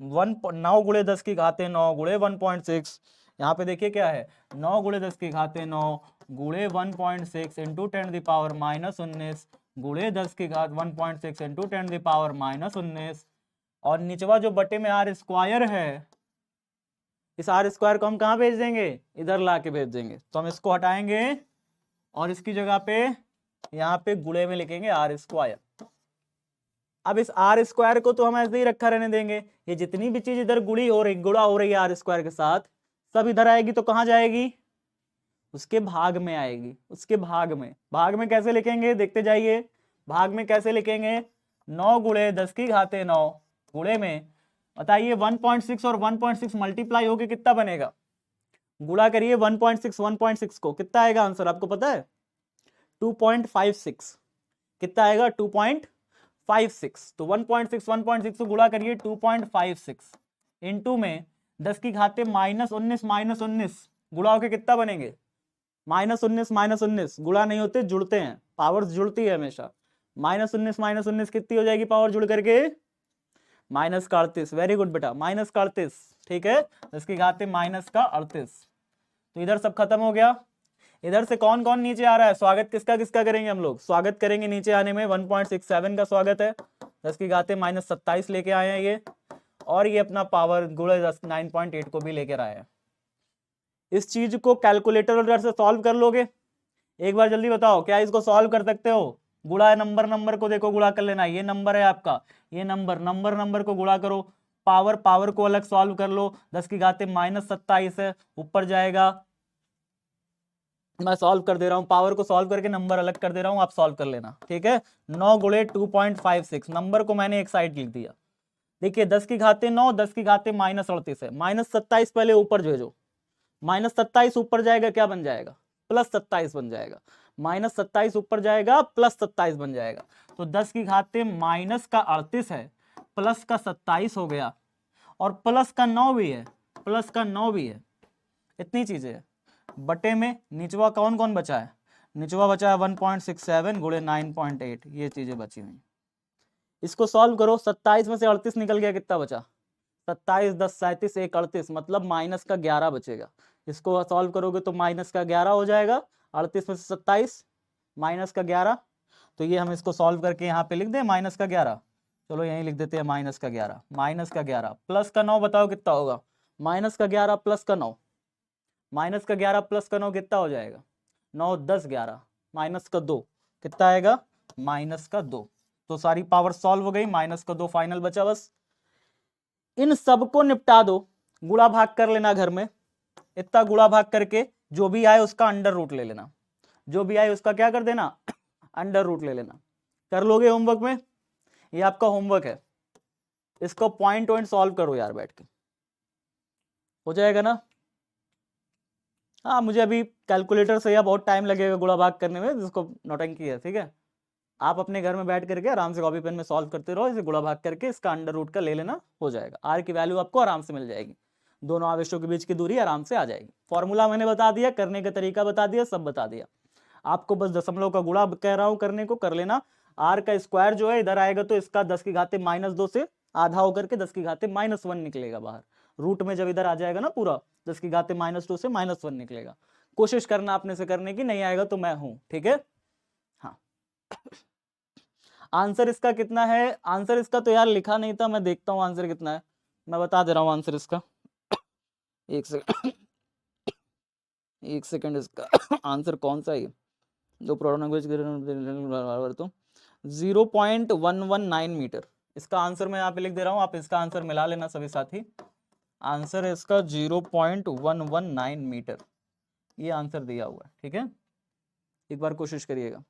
9 × 10⁻9 गुणे 1.6। यहाँ पे देखिए क्या है? 9 × 10⁻9 गुणे 1.6 इंटू 10⁻19 गुणे 10⁻1.6 इंटू 10⁻19। और निचवा जो बटे में आर स्क्वायर है, इस आर स्क्वायर को हम कहाँ भेज देंगे? इधर ला के भेज देंगे। तो हम इसको हटाएंगे और इसकी जगह पे यहाँ पे गुणे में लिखेंगे आर स्क्वायर। अब इस आर स्क्वायर को तो हम ऐसे ही रखा रहने देंगे, ये जितनी भी चीज इधर गुणा हो रही है आर स्क्वायर के साथ, सब इधर आएगी तो कहां जाएगी, उसके भाग में आएगी, उसके भाग में कैसे लिखेंगे देखते जाइए, भाग में कैसे लिखेंगे, 9 गुणे 10 की घाते 9 गुणे में बताइए 1.6 और 1.6 मल्टीप्लाई होके कितना बनेगा, गुणा करिए 1.6 को, कितना आएगा आंसर आपको पता है, 2.56, कितना आएगा 2.56, तो 1.6 को गुणा करिए 2.56 इंटू में 10 की घाते -19 गुणा होके कितना बनेंगे, -19 गुणा नहीं होते जुड़ते हैं, पावर्स जुड़ती है हमेशा, -19 कितनी हो जाएगी पावर जुड़ करके, -38, वेरी गुड बेटा, -38, ठीक है, 10 की घाते -38, तो इधर सब खत्म हो गया, इधर से कौन कौन नीचे आ रहा है, स्वागत किसका किसका करेंगे हम लोग, स्वागत करेंगे नीचे आने में, 1.67 का स्वागत है, 10 की घाते -27 लेके आए हैं ये, और ये अपना पावर गुणे 9.8 को भी लेकर आए हैं। इस चीज को कैलकुलेटर से सॉल्व कर लोगे, एक बार जल्दी बताओ क्या इसको सॉल्व कर सकते हो, गुणा नंबर को देखो गुणा कर लेना, ये नंबर है आपका, ये नंबर को गुणा करो, पावर को अलग सॉल्व कर लो, 10 की घाते -27 है, ऊपर जाएगा, मैं सॉल्व कर दे रहा हूं, पावर को सॉल्व करके नंबर अलग कर दे रहा हूं, आप सॉल्व कर लेना, ठीक है, 9 गुणे 2.56, नंबर को मैंने एक साइड लिख दिया, देखिए 10 की घाते 9, 10 की घाते -38 है, -27 पहले ऊपर भेजो, -27 ऊपर जाएगा क्या बन जाएगा, +27 बन जाएगा, -27 ऊपर जाएगा +27 बन जाएगा, तो 10 की घाते -38 है, प्लस का 27 हो गया, और प्लस का 9 भी है, इतनी चीजें है, बटे में निचवा कौन कौन बचा है, निचवा बचा है 1.67 गुणे 9.8, ये चीजें बची हुई, इसको सॉल्व करो, 27 में से 38 निकल गया, कितना बचा, 27 10 37 1 38, मतलब -11 बचेगा, इसको सॉल्व करोगे तो -11 हो जाएगा, 38 में से 27 -11, तो ये हम इसको सॉल्व करके यहाँ पे लिख दें -11, चलो यहीं लिख देते हैं -11 प्लस का 9 बताओ कितना होगा, -11 प्लस का 9, -11 प्लस का 9 कितना हो जाएगा, 9 10 11 माइनस का 2 कितना आएगा, -2, तो सारी पावर सॉल्व हो गई, -2 फाइनल बचा बस, इन सबको निपटा दो, गुणा भाग कर लेना घर में, इतना गुणा भाग करके जो भी आए उसका अंडर रूट ले लेना, जो भी आए उसका क्या कर देना, अंडर रूट ले लेना, कर लोगे होमवर्क में, ये आपका होमवर्क है, इसको पॉइंट सॉल्व करो यार बैठ के, हो जाएगा ना, हाँ मुझे अभी कैलकुलेटर से यह बहुत टाइम लगेगा गुणा भाग करने में, जिसको नौटंकी है, ठीक है, आप अपने घर में बैठ करके आराम से कॉपी पेन में सॉल्व करते रहो, इसे गुणा भाग करके इसका अंडर रूट का ले लेना, हो जाएगा, आर की वैल्यू आपको आराम से मिल जाएगी, दोनों आवेशों के बीच की दूरी आराम से आ जाएगी, फॉर्मूला मैंने बता दिया, करने का तरीका बता दिया, सब बता दिया, आपको बस दशमलव का गुणा कह रहा हूं करने को, कर लेना, आर का स्क्वायर जो है इधर आएगा तो इसका 10 की घाते -2 से आधा होकर के 10 की घाते -1 निकलेगा बाहर, रूट में जब इधर आ जाएगा ना पूरा 10 की घाते -2 से -1 निकलेगा, कोशिश करना अपने से करने की, नहीं आएगा तो मैं हूं, ठीक है, हाँ आंसर इसका कितना है, आंसर इसका तो यार लिखा नहीं था, मैं देखता हूं आंसर कितना है, मैं बता दे रहा हूं आंसर इसका, एक सेकंड इसका आंसर कौन सा है, जो प्रोडक्ट लैंग्वेज तो 0.119 मीटर, इसका आंसर मैं यहाँ पे लिख दे रहा हूँ, आप इसका आंसर मिला लेना सभी साथी, आंसर है इसका 0.119 मीटर, ये आंसर दिया हुआ है, ठीक है, एक बार कोशिश करिएगा,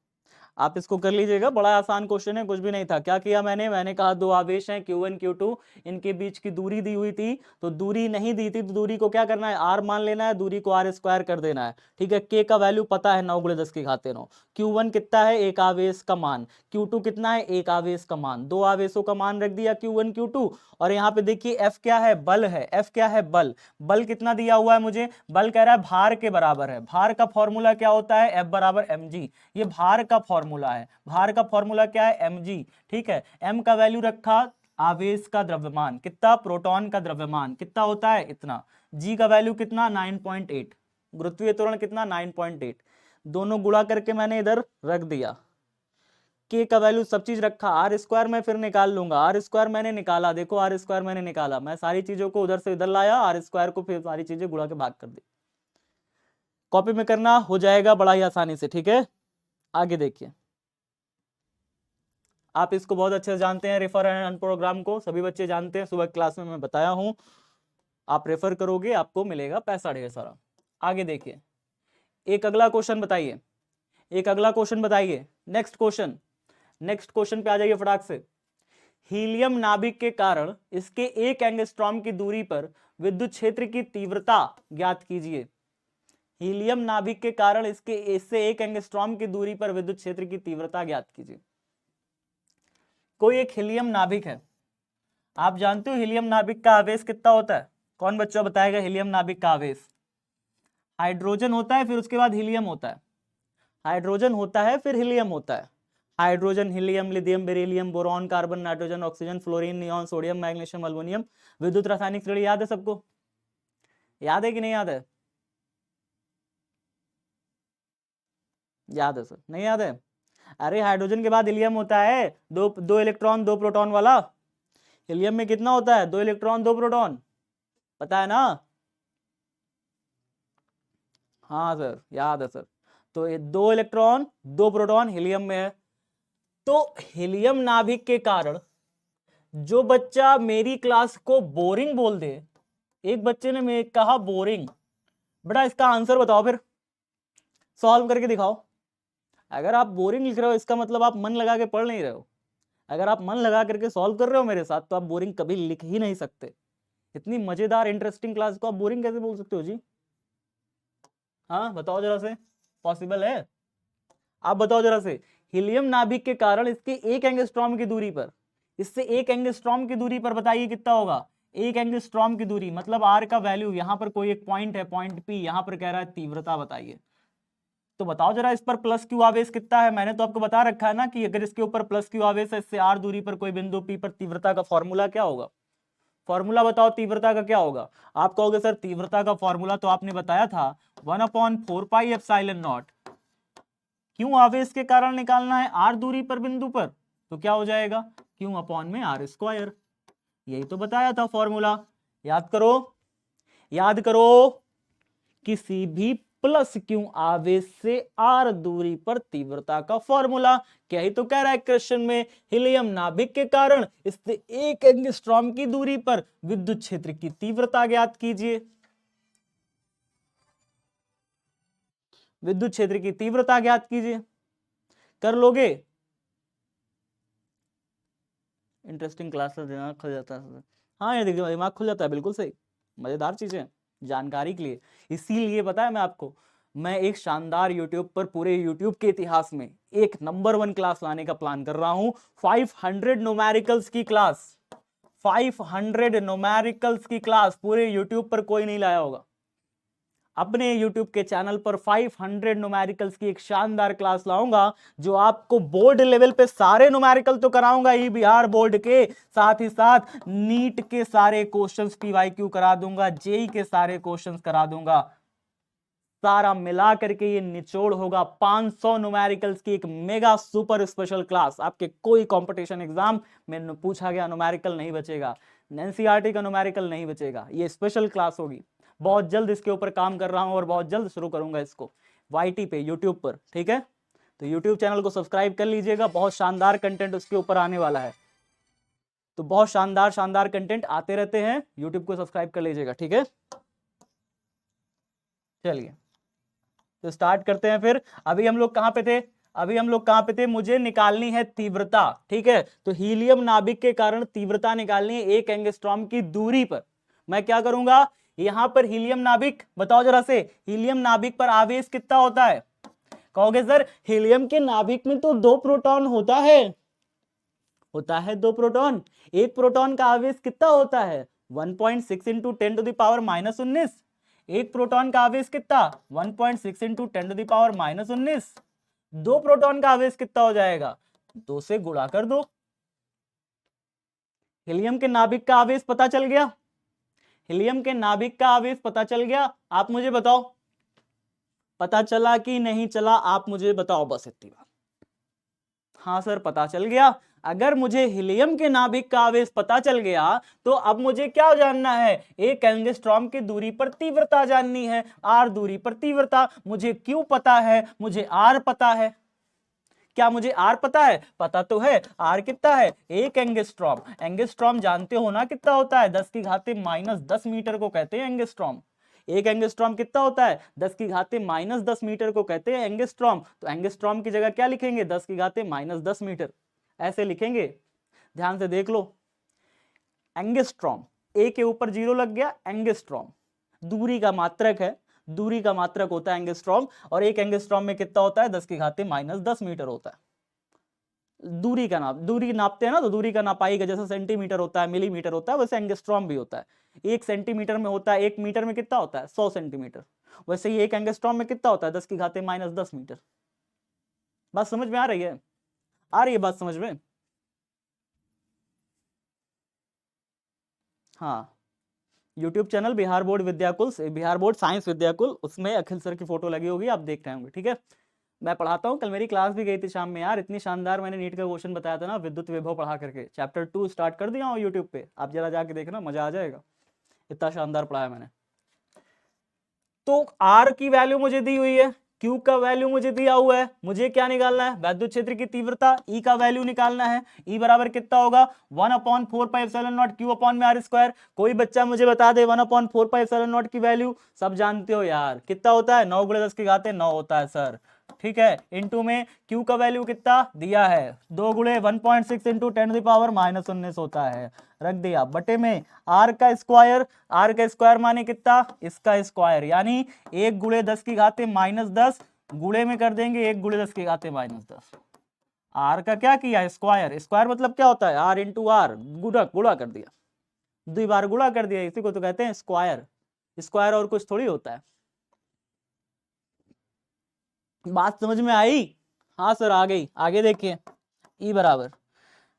आप इसको कर लीजिएगा, बड़ा आसान क्वेश्चन है, कुछ भी नहीं था, क्या किया मैंने कहा दो आवेश हैं Q1 Q2, इनके बीच की दूरी दी हुई थी, तो दूरी नहीं दी थी तो दूरी को क्या करना है, r मान लेना है, दूरी को r स्क्वायर कर देना है, ठीक है, k का वैल्यू पता है 9 गुणे 10 की घाते 9, Q1 कितना है, एक आवेश का मान, Q2 कितना है, एक आवेश का मान, दो आवेशों का मान रख दिया Q1 Q2, और यहाँ पे देखिए F क्या है, बल है, F क्या है, बल, बल कितना दिया हुआ है मुझे, बल कह रहा है भार के बराबर है, भार का फॉर्मूला क्या होता है, F बराबर mg, ये भार का फॉर्मूला है, भार का फॉर्मूला क्या है, mg, ठीक है, m का वैल्यू रखा आवेश का द्रव्यमान, कितना, प्रोटॉन का द्रव्यमान कितना होता है, इतना, g का वैल्यू कितना 9.8, गुरुत्वीय त्वरण कितना 9.8, दोनों गुणा करके मैंने इधर रख दिया, k का वैल्यू सब चीज रखा, आर स्क्वायर मैं फिर निकाल लूंगा, आर स्क्वायर मैंने निकाला, देखो आर स्क्वायर मैंने निकाला, मैं सारी चीजों को उधर से इधर लाया, आर स्क्वायर को फिर सारी चीजें गुणा के भाग कर दी, कॉपी में करना, हो जाएगा बड़ा ही आसानी से, ठीक है, आगे देखिए, आप इसको बहुत अच्छे से जानते हैं, रेफर एंड अर्न प्रोग्राम को सभी बच्चे जानते हैं, सुबह क्लास में मैं बताया हूं। आप रेफर करोगे आपको मिलेगा पैसा ढेर सारा। आगे देखिए, एक अगला क्वेश्चन बताइए, एक अगला क्वेश्चन बताइए। नेक्स्ट क्वेश्चन, नेक्स्ट क्वेश्चन पे आ जाइए फटाक से। हीलियम नाभिक के कारण इसके 1 एंगस्ट्रॉम की दूरी पर विद्युत क्षेत्र की तीव्रता ज्ञात कीजिए। हीलियम नाभिक के कारण इससे 1 एंगस्ट्रॉम की दूरी पर विद्युत क्षेत्र की तीव्रता ज्ञात कीजिए। कोई एक हीलियम नाभिक है, आप जानते हो हीलियम नाभिक का आवेश कितना होता है? कौन बच्चा बताएगा हीलियम नाभिक का आवेश? हाइड्रोजन होता है, फिर उसके बाद हीलियम होता है। हाइड्रोजन होता है, फिर हीलियम होता है। Hydrogen, helium, lithium, beryllium, boron, carbon, nitrogen, oxygen, fluorine, neon, sodium, magnesium, aluminium. विद्युत रासायनिक श्रेणी याद है सबको? याद है कि नहीं याद है? याद है सर? नहीं याद है? अरे हाइड्रोजन के बाद हीलियम होता है, दो इलेक्ट्रॉन 2 प्रोटॉन वाला। हीलियम में कितना होता है? 2 इलेक्ट्रॉन 2 प्रोटॉन, पता है ना? हाँ सर, याद है सर। तो ये 2 इलेक्ट्रॉन 2 प्रोटॉन हीलियम में है। तो हीलियम नाभिक के कारण जो बच्चा मेरी क्लास को बोरिंग बोल दे, एक बच्चे ने मैं कहा बोरिंग, बेटा इसका आंसर बताओ, फिर सॉल्व करके दिखाओ। अगर आप बोरिंग लिख रहे हो इसका मतलब आप मन लगा के पढ़ नहीं रहे हो। अगर आप मन लगा करके सॉल्व कर रहे हो मेरे साथ तो आप बोरिंग कभी लिख ही नहीं सकते। इतनी मजेदार इंटरेस्टिंग क्लास को आप बोरिंग कैसे बोल सकते हो जी? हाँ बताओ जरा से, पॉसिबल है? आप बताओ जरा से। हीलियम नाभिक के कारण इसके 1 एंगस्ट्रॉम की दूरी पर, इससे 1 एंगस्ट्रॉम की दूरी पर बताइए कितना होगा? 1 एंगस्ट्रॉम की दूरी मतलब आर का वैल्यू, यहां पर कोई एक पॉइंट है, पॉइंट पी, यहां पर कह रहा है तीव्रता बताइए। तो बताओ जरा इस पर प्लस क्यू आवेश कितना है? मैंने तो आपको बता रखा है ना कि अगर इसके ऊपर प्लस क्यू आवेश है, इससे आर दूरी पर कोई बिंदु पी पर तीव्रता का फॉर्मूला क्या होगा? फॉर्मूला बताओ तीव्रता का क्या होगा? आप कहोगे सर तीव्रता का फॉर्मूला तो आपने बताया था 1/4 पाई एप्सिलॉन नॉट। क्यों आवेश के कारण निकालना है? आर दूरी पर बिंदु पर, तो क्या हो जाएगा? क्यू अपॉन में आर स्क्वायर। यही तो बताया था फॉर्मूला, याद करो, याद करो। किसी भी प्लस क्यू आवेश से आर दूरी पर तीव्रता का फॉर्मूला। क्या ही तो कह रहा है क्वेश्चन में, हीलियम नाभिक के कारण इससे 1 एंगस्ट्रॉम की दूरी पर विद्युत क्षेत्र की तीव्रता ज्ञात कीजिए। विद्युत क्षेत्र की तीव्रता ज्ञात कीजिए, कर लोगे? इंटरेस्टिंग क्लास से दिमाग खुल जाता है। हाँ ये देखिए दिमाग खुल जाता है, बिल्कुल सही, मजेदार चीजें जानकारी के लिए। इसीलिए पता है मैं आपको, मैं एक शानदार यूट्यूब पर पूरे यूट्यूब के इतिहास में एक नंबर 1 क्लास लाने का प्लान कर रहा हूं। 500 न्यूमेरिकल्स की क्लास, 500 न्यूमेरिकल्स की क्लास पूरे यूट्यूब पर कोई नहीं लाया होगा। अपने YouTube के चैनल पर 500 न्यूमेरिकल्स की एक शानदार क्लास लाऊंगा, जो आपको बोर्ड लेवल पे सारे न्यूमेरिकल तो कराऊंगा ही, बिहार बोर्ड के साथ ही साथ नीट के सारे क्वेश्चंस PYQ करा दूंगा, जेई के सारे क्वेश्चंस करा दूंगा। सारा मिला करके ये निचोड़ होगा 500 न्यूमेरिकल्स की एक मेगा सुपर स्पेशल क्लास। आपके कोई कंपटीशन एग्जाम में पूछा गया न्यूमेरिकल नहीं बचेगा, एनसीईआरटी का न्यूमेरिकल नहीं बचेगा, ये स्पेशल क्लास होगी। बहुत जल्द इसके ऊपर काम कर रहा हूं और बहुत जल्द शुरू करूंगा इसको YT पे, यूट्यूब पर, ठीक है? तो यूट्यूब चैनल को सब्सक्राइब कर लीजिएगा, बहुत शानदार कंटेंट उसके ऊपर आने वाला है। तो बहुत शानदार शानदार कंटेंट आते रहते हैं, यूट्यूब को सब्सक्राइब कर लीजिएगा, ठीक है? चलिए तो स्टार्ट करते हैं फिर। अभी हम लोग कहां पे थे? अभी हम लोग कहां पे थे? मुझे निकालनी है तीव्रता, ठीक है? तो हीलियम नाभिक के कारण तीव्रता निकालनी है 1 एंगस्ट्रॉम की दूरी पर। मैं क्या करूंगा, यहां पर हीलियम नाभिक, बताओ जरा से, हीलियम नाभिक पर आवेश कितना होता है? कहोगे सर हीलियम के नाभिक में तो 2 प्रोटॉन होता है, होता है 2 प्रोटॉन। एक प्रोटॉन का आवेश कितना होता है? 1.6 इंटू 10 टू द पावर -19। एक प्रोटॉन का आवेश कितना? 1.6 into 10 to the power -19। 2 proton का आवेश कितना हो जाएगा? 2 से गुणा कर दो। हीलियम के नाभिक का आवेश पता चल गया? हीलियम के नाभिक का आवेश पता चल गया? आप मुझे बताओ, पता चला कि नहीं चला? आप मुझे बताओ बस इतनी बात। हाँ सर पता चल गया। अगर मुझे हीलियम के नाभिक का आवेश पता चल गया तो अब मुझे क्या जानना है? 1 एंगस्ट्रॉम की दूरी पर तीव्रता जाननी है, आर दूरी पर तीव्रता। मुझे क्यू पता है, मुझे आर पता है। क्या मुझे आर पता है? पता तो है। आर कितना है? 1 एंगस्ट्रॉम। एंगस्ट्रॉम जानते हो ना कितना होता है? 10 की घाते -10 मीटर को कहते हैं एंगस्ट्रॉम। 1 एंगस्ट्रॉम कितना होता है? 10 की घाते -10 मीटर को कहते हैं एंगस्ट्रॉम। तो एंगस्ट्रॉम की जगह क्या लिखेंगे? 10 की घाते -10 मीटर, ऐसे लिखेंगे। ध्यान से देख लो, एंगस्ट्रॉम, ए के ऊपर 0 लग गया, एंगस्ट्रॉम दूरी का मात्रक है, दूरी का मात्रक होता है एंगस्ट्रॉम। और 1 एंगस्ट्रॉम में कितना होता है? 10 की घाते -10 मीटर होता है। दूरी का नाप, दूरी नापते हैं ना, तो दूरी का नापाई का जैसे सेंटीमीटर होता है, मिलीमीटर होता है, वैसे एंगस्ट्रॉम भी होता है। 1 सेंटीमीटर में होता है, 1 मीटर में कितना होता है? 100 सेंटीमीटर। वैसे ही 1 एंगस्ट्रॉम में कितना होता है? 10 की घाते -10 मीटर। बात समझ में आ रही है? आ रही है बात समझ में? हाँ, YouTube channel Bihar board Vidyakul, Bihar board science Vidyakul, उसमें अखिल सर की फोटो लगी होगी, आप देख रहे होंगे। ठीक है, मैं पढ़ाता हूँ। कल मेरी क्लास भी गई थी शाम में यार, इतनी शानदार मैंने नीट का क्वेश्चन बताया था ना, विद्युत विभव पढ़ा करके। चैप्टर 2 स्टार्ट कर दिया हूँ यूट्यूब पे, आप जरा जाके देखना, मजा आ जाएगा, इतना शानदार पढ़ाया मैंने। तो आर की वैल्यू मुझे दी हुई है, क्यू का वैल्यू मुझे दिया हुआ है, मुझे क्या निकालना है? वैद्युत क्षेत्र की तीव्रता, ई का वैल्यू निकालना है। ई बराबर कितना होगा? 1/4πε0 क्यू अपॉन में आर स्क्वायर। कोई बच्चा मुझे बता दे 1/4πε0 की वैल्यू। सब जानते हो यार, कितना होता है? 9 × 10 की घाते 9 होता है सर। ठीक है, इनटू में क्यू का वैल्यू कितना दिया है? 2 × 1.6 × 10⁻⁻19 होता है, रख दिया। बटे में आर का स्क्वायर, आर का स्क्वायर माने कितना? इसका स्क्वायर, यानी 1 × 10 की घाते -10, गुणे में कर देंगे 1 × 10 की घाते -10। आर का क्या किया? स्क्वायर। स्क्वायर मतलब क्या होता है? आर इंटू आर, गुणा, गुणा कर दिया, 2 बार गुणा कर दिया, इसी को तो कहते हैं स्क्वायर। स्क्वायर और कुछ थोड़ी होता है। बात समझ में आई? हाँ सर आ गई। आगे देखिए, ई बराबर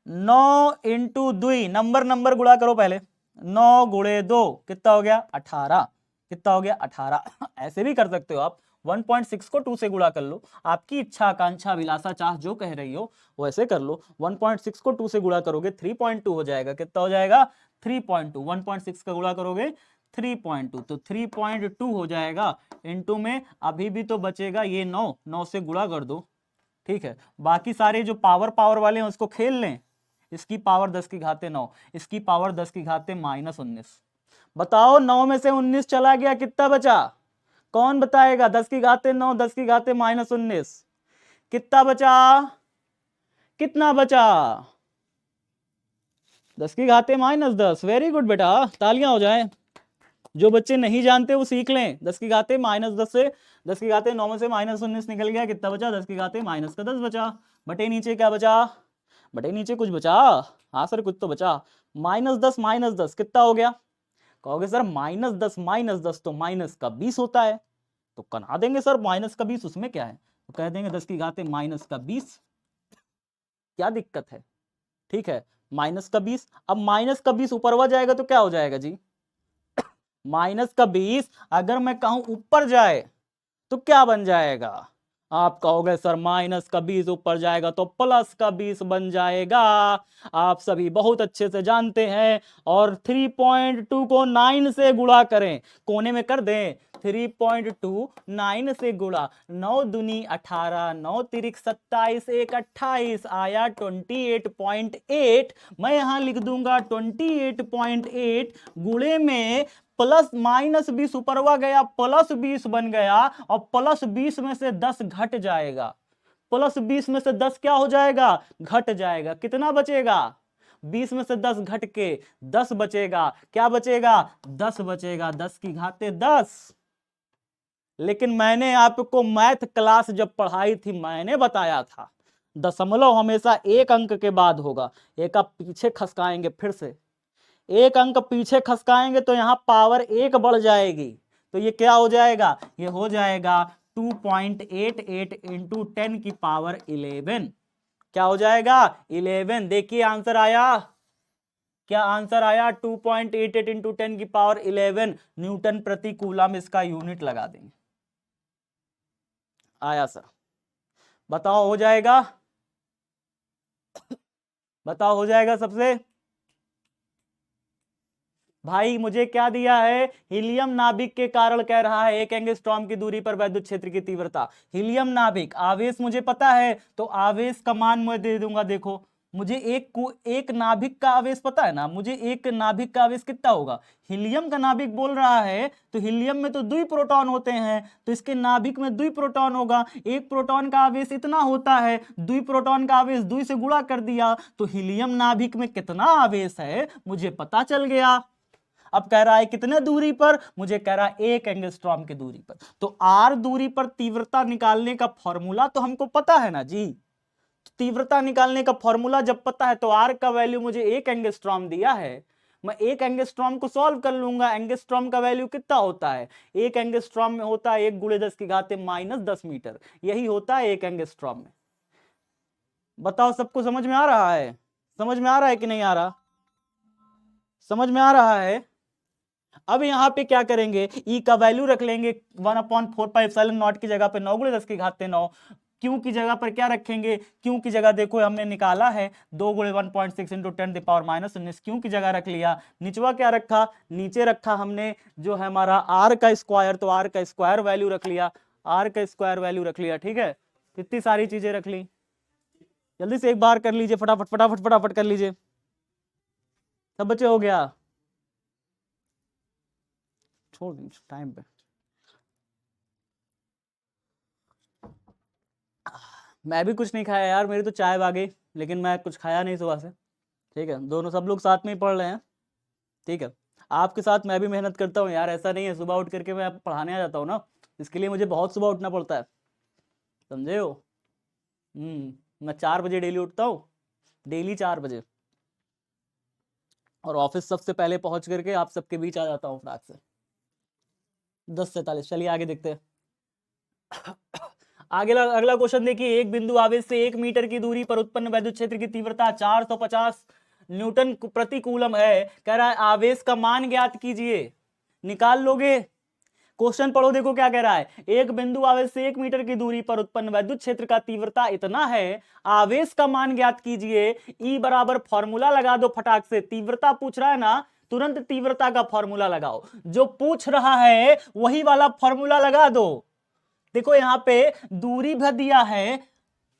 9 इंटू 2, नंबर नंबर गुणा करो पहले। 9 × 2 कितना हो गया? 18। कितना हो गया? 18। ऐसे भी कर सकते हो आप, 1.6 को 2 से गुणा कर लो, आपकी इच्छा आकांक्षा अभिलाषा चाह जो कह रही हो वैसे कर लो। 1.6 को 2 से गुणा करोगे 3.2 हो जाएगा। कितना हो जाएगा? 3.2। 1.6 का गुणा करोगे 3.2, तो 3.2 हो जाएगा। इनटू में अभी भी तो बचेगा ये 9, 9 से गुणा कर दो। ठीक है, बाकी सारे जो पावर पावर वाले हैं उसको खेल लें। इसकी पावर 10 की घाते 9, इसकी पावर 10 की घाते -19। बताओ 9 में से 19 चला गया, कितना बचा? कौन बताएगा? 10 की घाते 9, 10 की घाते -19, कितना बचा? कितना बचा? 10 की घाते -10। वेरी गुड बेटा, तालियां हो जाएं। जो बच्चे नहीं जानते वो सीख लें। 10 की घाते -10 से 10 की घाते 9 में से -19 निकल गया, कितना बचा? 10 की घाते -10 बचा। बटे नीचे क्या बचा? बटे नीचे कुछ बचा? हाँ सर कुछ तो बचा। -10 कितना हो गया? कहोगे सर -10 तो -20 होता है, तो कना देंगे सर -20, उसमें क्या है? तो कह देंगे 10 की घाते -20, क्या दिक्कत है? ठीक है, -20। अब -20 ऊपर जाएगा तो क्या हो जाएगा जी? -20 अगर मैं कहूं ऊपर जाए तो क्या बन जाएगा? आप कहोगे सर -20 ऊपर जाएगा तो +20 बन जाएगा। आप सभी बहुत अच्छे से जानते हैं। और 3.2 को 9 से गुणा करें, कोने में कर दें। 3.2 9 से गुणा, 9 दूनी 18, 9 तिरिक 27, 1 28, आया 28.8। मैं यहां लिख दूंगा 28.8, गुणे में +-20 ऊपरवा गया, +20 बन गया। और +20 में से 10 घट जाएगा, +20 में से 10 क्या हो जाएगा? घट जाएगा। कितना बचेगा? 20 में से 10 घट के 10 बचेगा। क्या बचेगा? 10 बचेगा, 10 की घाते 10। लेकिन मैंने आपको मैथ क्लास जब पढ़ाई थी मैंने बताया था दशमलव हमेशा एक अंक के बाद होगा। एक आप पीछे खसकाएंगे, फिर से एक अंक पीछे खसकाएंगे तो यहां पावर 1 बढ़ जाएगी, तो ये क्या हो जाएगा? ये हो जाएगा 2.88 इंटू 10 की पावर 11। क्या हो जाएगा? 11। देखिए आंसर आया, क्या आंसर आया? 2.88 इंटू 10 की पावर 11 न्यूटन प्रति कूलम, इसका यूनिट लगा देंगे। आया सर? बताओ हो जाएगा? बताओ हो जाएगा सबसे? भाई मुझे क्या दिया है, हीलियम नाभिक के कारण कह रहा है 1 एंगस्ट्रॉम की दूरी पर वैद्युत क्षेत्र की तीव्रता। हीलियम नाभिक, आवेश मुझे पता है तो आवेश का मान मैं दे दूंगा। देखो मुझे एक नाभिक का आवेश पता है ना, मुझे एक नाभिक का आवेश कितना होगा, हीलियम का नाभिक बोल रहा है तो हीलियम में तो 2 प्रोटॉन होते हैं, तो इसके नाभिक में 2 प्रोटॉन होगा। एक प्रोटॉन का आवेश इतना होता है, 2 प्रोटॉन का आवेश 2 से गुणा कर दिया तो हीलियम नाभिक में कितना आवेश है मुझे पता चल गया। अब कह रहा है कितने दूरी पर, मुझे कह रहा है 1 एंगस्ट्रॉम की दूरी पर। तो आर दूरी पर तीव्रता निकालने का फॉर्मूला तो हमको पता है ना जी। तीव्रता निकालने का फॉर्मूला जब पता है तो आर का वैल्यू मुझे 1 एंगस्ट्रॉम दिया है, मैं 1 एंगस्ट्रॉम को सॉल्व कर लूंगा। एंगस्ट्रॉम का वैल्यू कितना होता है, 1 एंगस्ट्रॉम में होता है 1 × 10 की घात -10 मीटर, यही होता है 1 एंगस्ट्रॉम में। बताओ सबको समझ में आ रहा है, समझ में आ रहा है कि नहीं आ रहा, समझ में आ रहा है। अब यहां पे क्या करेंगे, ई का वैल्यू रख लेंगे 1/4πε0 की जगह पे 9 × 10 की घात 9। क्यू की जगह पर क्या रखेंगे, क्यू की जगह देखो हमने निकाला है 2 × 1.6 × 10⁻⁻19, क्यू की जगह रख लिया। निचवा क्या रखा, नीचे रखा हमने जो है हमारा आर का स्क्वायर, तो आर का स्क्वायर वैल्यू रख लिया, आर का स्क्वायर वैल्यू रख लिया। ठीक है, इतनी सारी चीजें रख ली। जल्दी से एक बार कर लीजिए, फटाफट फटाफट फटाफट कर लीजिए। सब बच्चे हो गया, छोड़ दीजिए टाइम पे। मैं भी कुछ नहीं खाया यार, मेरी तो चाय आ गई, लेकिन मैं कुछ खाया नहीं सुबह से। ठीक है, दोनों सब लोग साथ में ही पढ़ रहे हैं। ठीक है, आपके साथ मैं भी मेहनत करता हूँ यार, ऐसा नहीं है सुबह उठ करके मैं पढ़ाने आ जाता हूँ ना, इसके लिए मुझे बहुत सुबह उठना पड़ता है, समझे हो। मैं 4 बजे डेली उठता हूँ, डेली 4 बजे, और ऑफिस सबसे पहले पहुंच करके आप सबके बीच आ जाता हूँ फटाक से 10:47। चलिए आगे देखते हैं। आगे अगला क्वेश्चन देखिए, एक बिंदु आवेश से 1 मीटर की दूरी पर उत्पन्न वैद्युत क्षेत्र की तीव्रता 450 न्यूटन प्रति कूलम है। कह रहा है आवेश का मान ज्ञात कीजिए, निकाल लोगे। क्वेश्चन पढ़ो, देखो क्या कह रहा है, एक बिंदु आवेश से 1 मीटर की दूरी पर उत्पन्न वैद्युत क्षेत्र का तीव्रता इतना है, आवेश का मान ज्ञात कीजिए। ई बराबर फॉर्मूला लगा दो फटाक से, तीव्रता पूछ रहा है ना, तुरंत तीव्रता का फॉर्मूला लगाओ, जो पूछ रहा है वही वाला फॉर्मूला लगा दो। देखो यहां पे दूरी भी दिया है,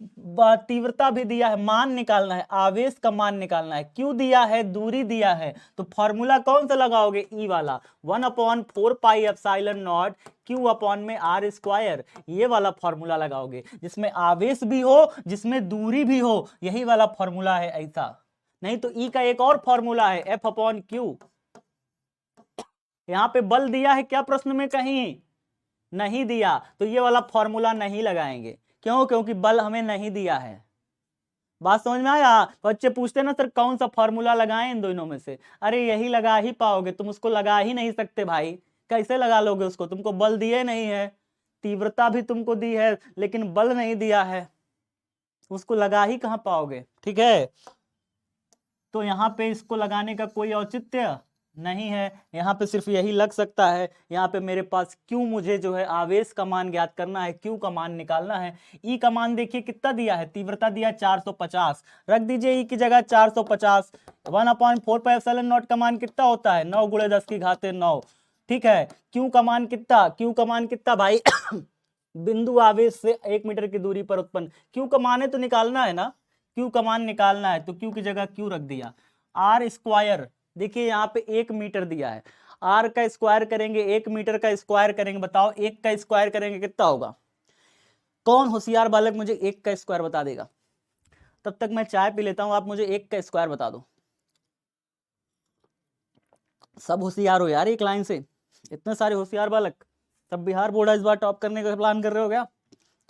तीव्रता भी दिया है, मान निकालना है, आवेश का मान निकालना है। क्यों दिया है, दूरी दिया है, तो फॉर्मूला कौन सा लगाओगे, ई वाला 1/4πε0 क्यू अपॉन में आर स्क्वायर, ये वाला फॉर्मूला लगाओगे, जिसमें आवेश भी हो जिसमें दूरी भी हो, यही वाला फॉर्मूला है ऐसा। नहीं तो ई का एक और फॉर्मूला है F/Q। यहां पे बल दिया है क्या प्रश्न में, कहीं नहीं दिया, तो ये वाला फॉर्मूला नहीं लगाएंगे। क्यों, क्योंकि बल हमें नहीं दिया है। बात समझ में आया। बच्चे पूछते ना सर कौन सा फॉर्मूला लगाएं इन दोनों में से, अरे यही लगा ही पाओगे, तुम उसको लगा ही नहीं सकते भाई, कैसे लगा लोगे उसको, तुमको बल दिए नहीं है, तीव्रता भी तुमको दी है लेकिन बल नहीं दिया है, उसको लगा ही कहां पाओगे। ठीक है, तो यहां पे इसको लगाने का कोई औचित्य नहीं है, यहां पे सिर्फ यही लग सकता है। यहां पे मेरे पास क्यू, मुझे जो है आवेश का मान ज्ञात करना है, क्यू का मान निकालना है। ई का मान देखिए कितना दिया है, तीव्रता दिया 450, रख दीजिए ई की जगह 450। 1/4πε0 का मान कितना होता है, 9 × 10 की घात 9। ठीक है, क्यू का मान कितना, क्यू का मान कितना भाई बिंदु आवेश से 1 मीटर की दूरी पर उत्पन्न, क्यू का मान है तो निकालना है ना, क्यू का मान निकालना है, तो क्यू की जगह क्यू रख दिया। आर स्क्वायर, देखिए यहाँ पे 1 मीटर दिया है, आर का स्क्वायर करेंगे 1 मीटर का स्क्वायर करेंगे, बताओ 1 का स्क्वायर करेंगे कितना होगा, कौन होशियार बालक मुझे 1 का स्क्वायर बता देगा। तब तक मैं चाय पी लेता हूं, आप मुझे 1 का स्क्वायर बता दो। सब होशियार हो यार एक लाइन से, इतने सारे होशियार बालक, सब बिहार बोर्ड इस बार टॉप करने का प्लान कर रहे हो क्या।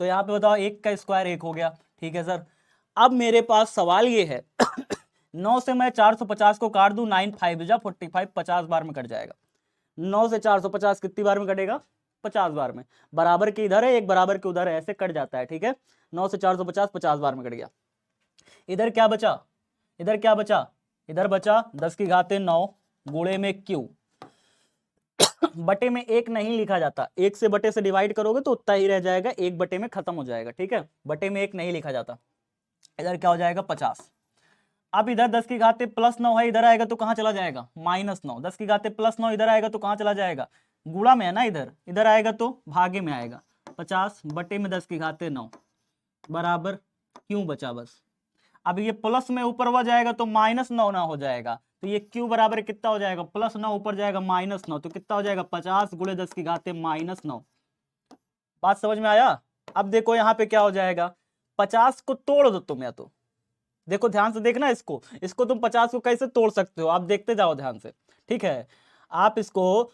तो यहाँ पे बताओ 1 का स्क्वायर 1 हो गया। ठीक है सर, अब मेरे पास सवाल ये है 9 से मैं 450 को काट दूं, 9 5 जा 45, 50 बार में कट जाएगा। 9 से 450 कितनी बार में कटेगा, 50 बार में, बराबर के इधर है एक बराबर के उधर है, ऐसे कट जाता है। ठीक है, 9 से 450 50 बार में कट गया। इधर क्या बचा, इधर क्या बचा, इधर बचा 10 की घात 9 गुणे में क्यू, बटे में 1 नहीं लिखा जाता, 1 से बटे से डिवाइड करोगे तो उतना ही रह जाएगा, 1 बटे में खत्म हो जाएगा। ठीक है, बटे में 1 नहीं लिखा जाता। इधर क्या हो जाएगा 50, अब इधर 10 की घाते +9 है, इधर आएगा तो कहाँ चला जाएगा -9। 10 की घाते +9 इधर आएगा तो कहाँ चला जाएगा, गुणा में है ना, इधर इधर आएगा तो भागे में आएगा। 50 बटे में 10 की घाते 9 बराबर क्यों बचा बस। अब ये प्लस में ऊपर हुआ जाएगा तो -9 ना हो जाएगा, तो ये क्यू बराबर कितना हो जाएगा, +9 ऊपर जाएगा -9, तो कितना हो जाएगा 50 गुणे 10 की घाते -9। बात समझ में आया। अब देखो यहाँ पे क्या हो जाएगा, 50 को तोड़ दो तुम, या तो देखो ध्यान से देखना, इसको इसको तुम 50 को कैसे तोड़ सकते हो, आप देखते जाओ ध्यान से, ठीक है। आप इसको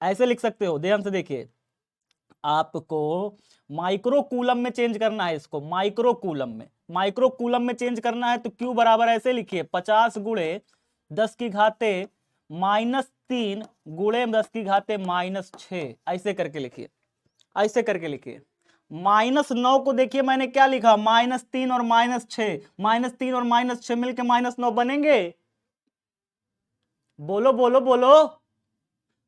ऐसे लिख सकते हो, ध्यान से देखिए, आपको माइक्रो कूलम में चेंज करना है इसको, माइक्रो कूलम में चेंज करना है, तो क्यू बराबर ऐसे लिखिए 50 गुणे 10 की घाते -3 गुणे 10 की घाते -6, ऐसे करके लिखिए, ऐसे करके लिखिए। -9 को देखिए मैंने क्या लिखा, -3 और -6, -3 और -6 मिलके -9 बनेंगे, बोलो बोलो बोलो।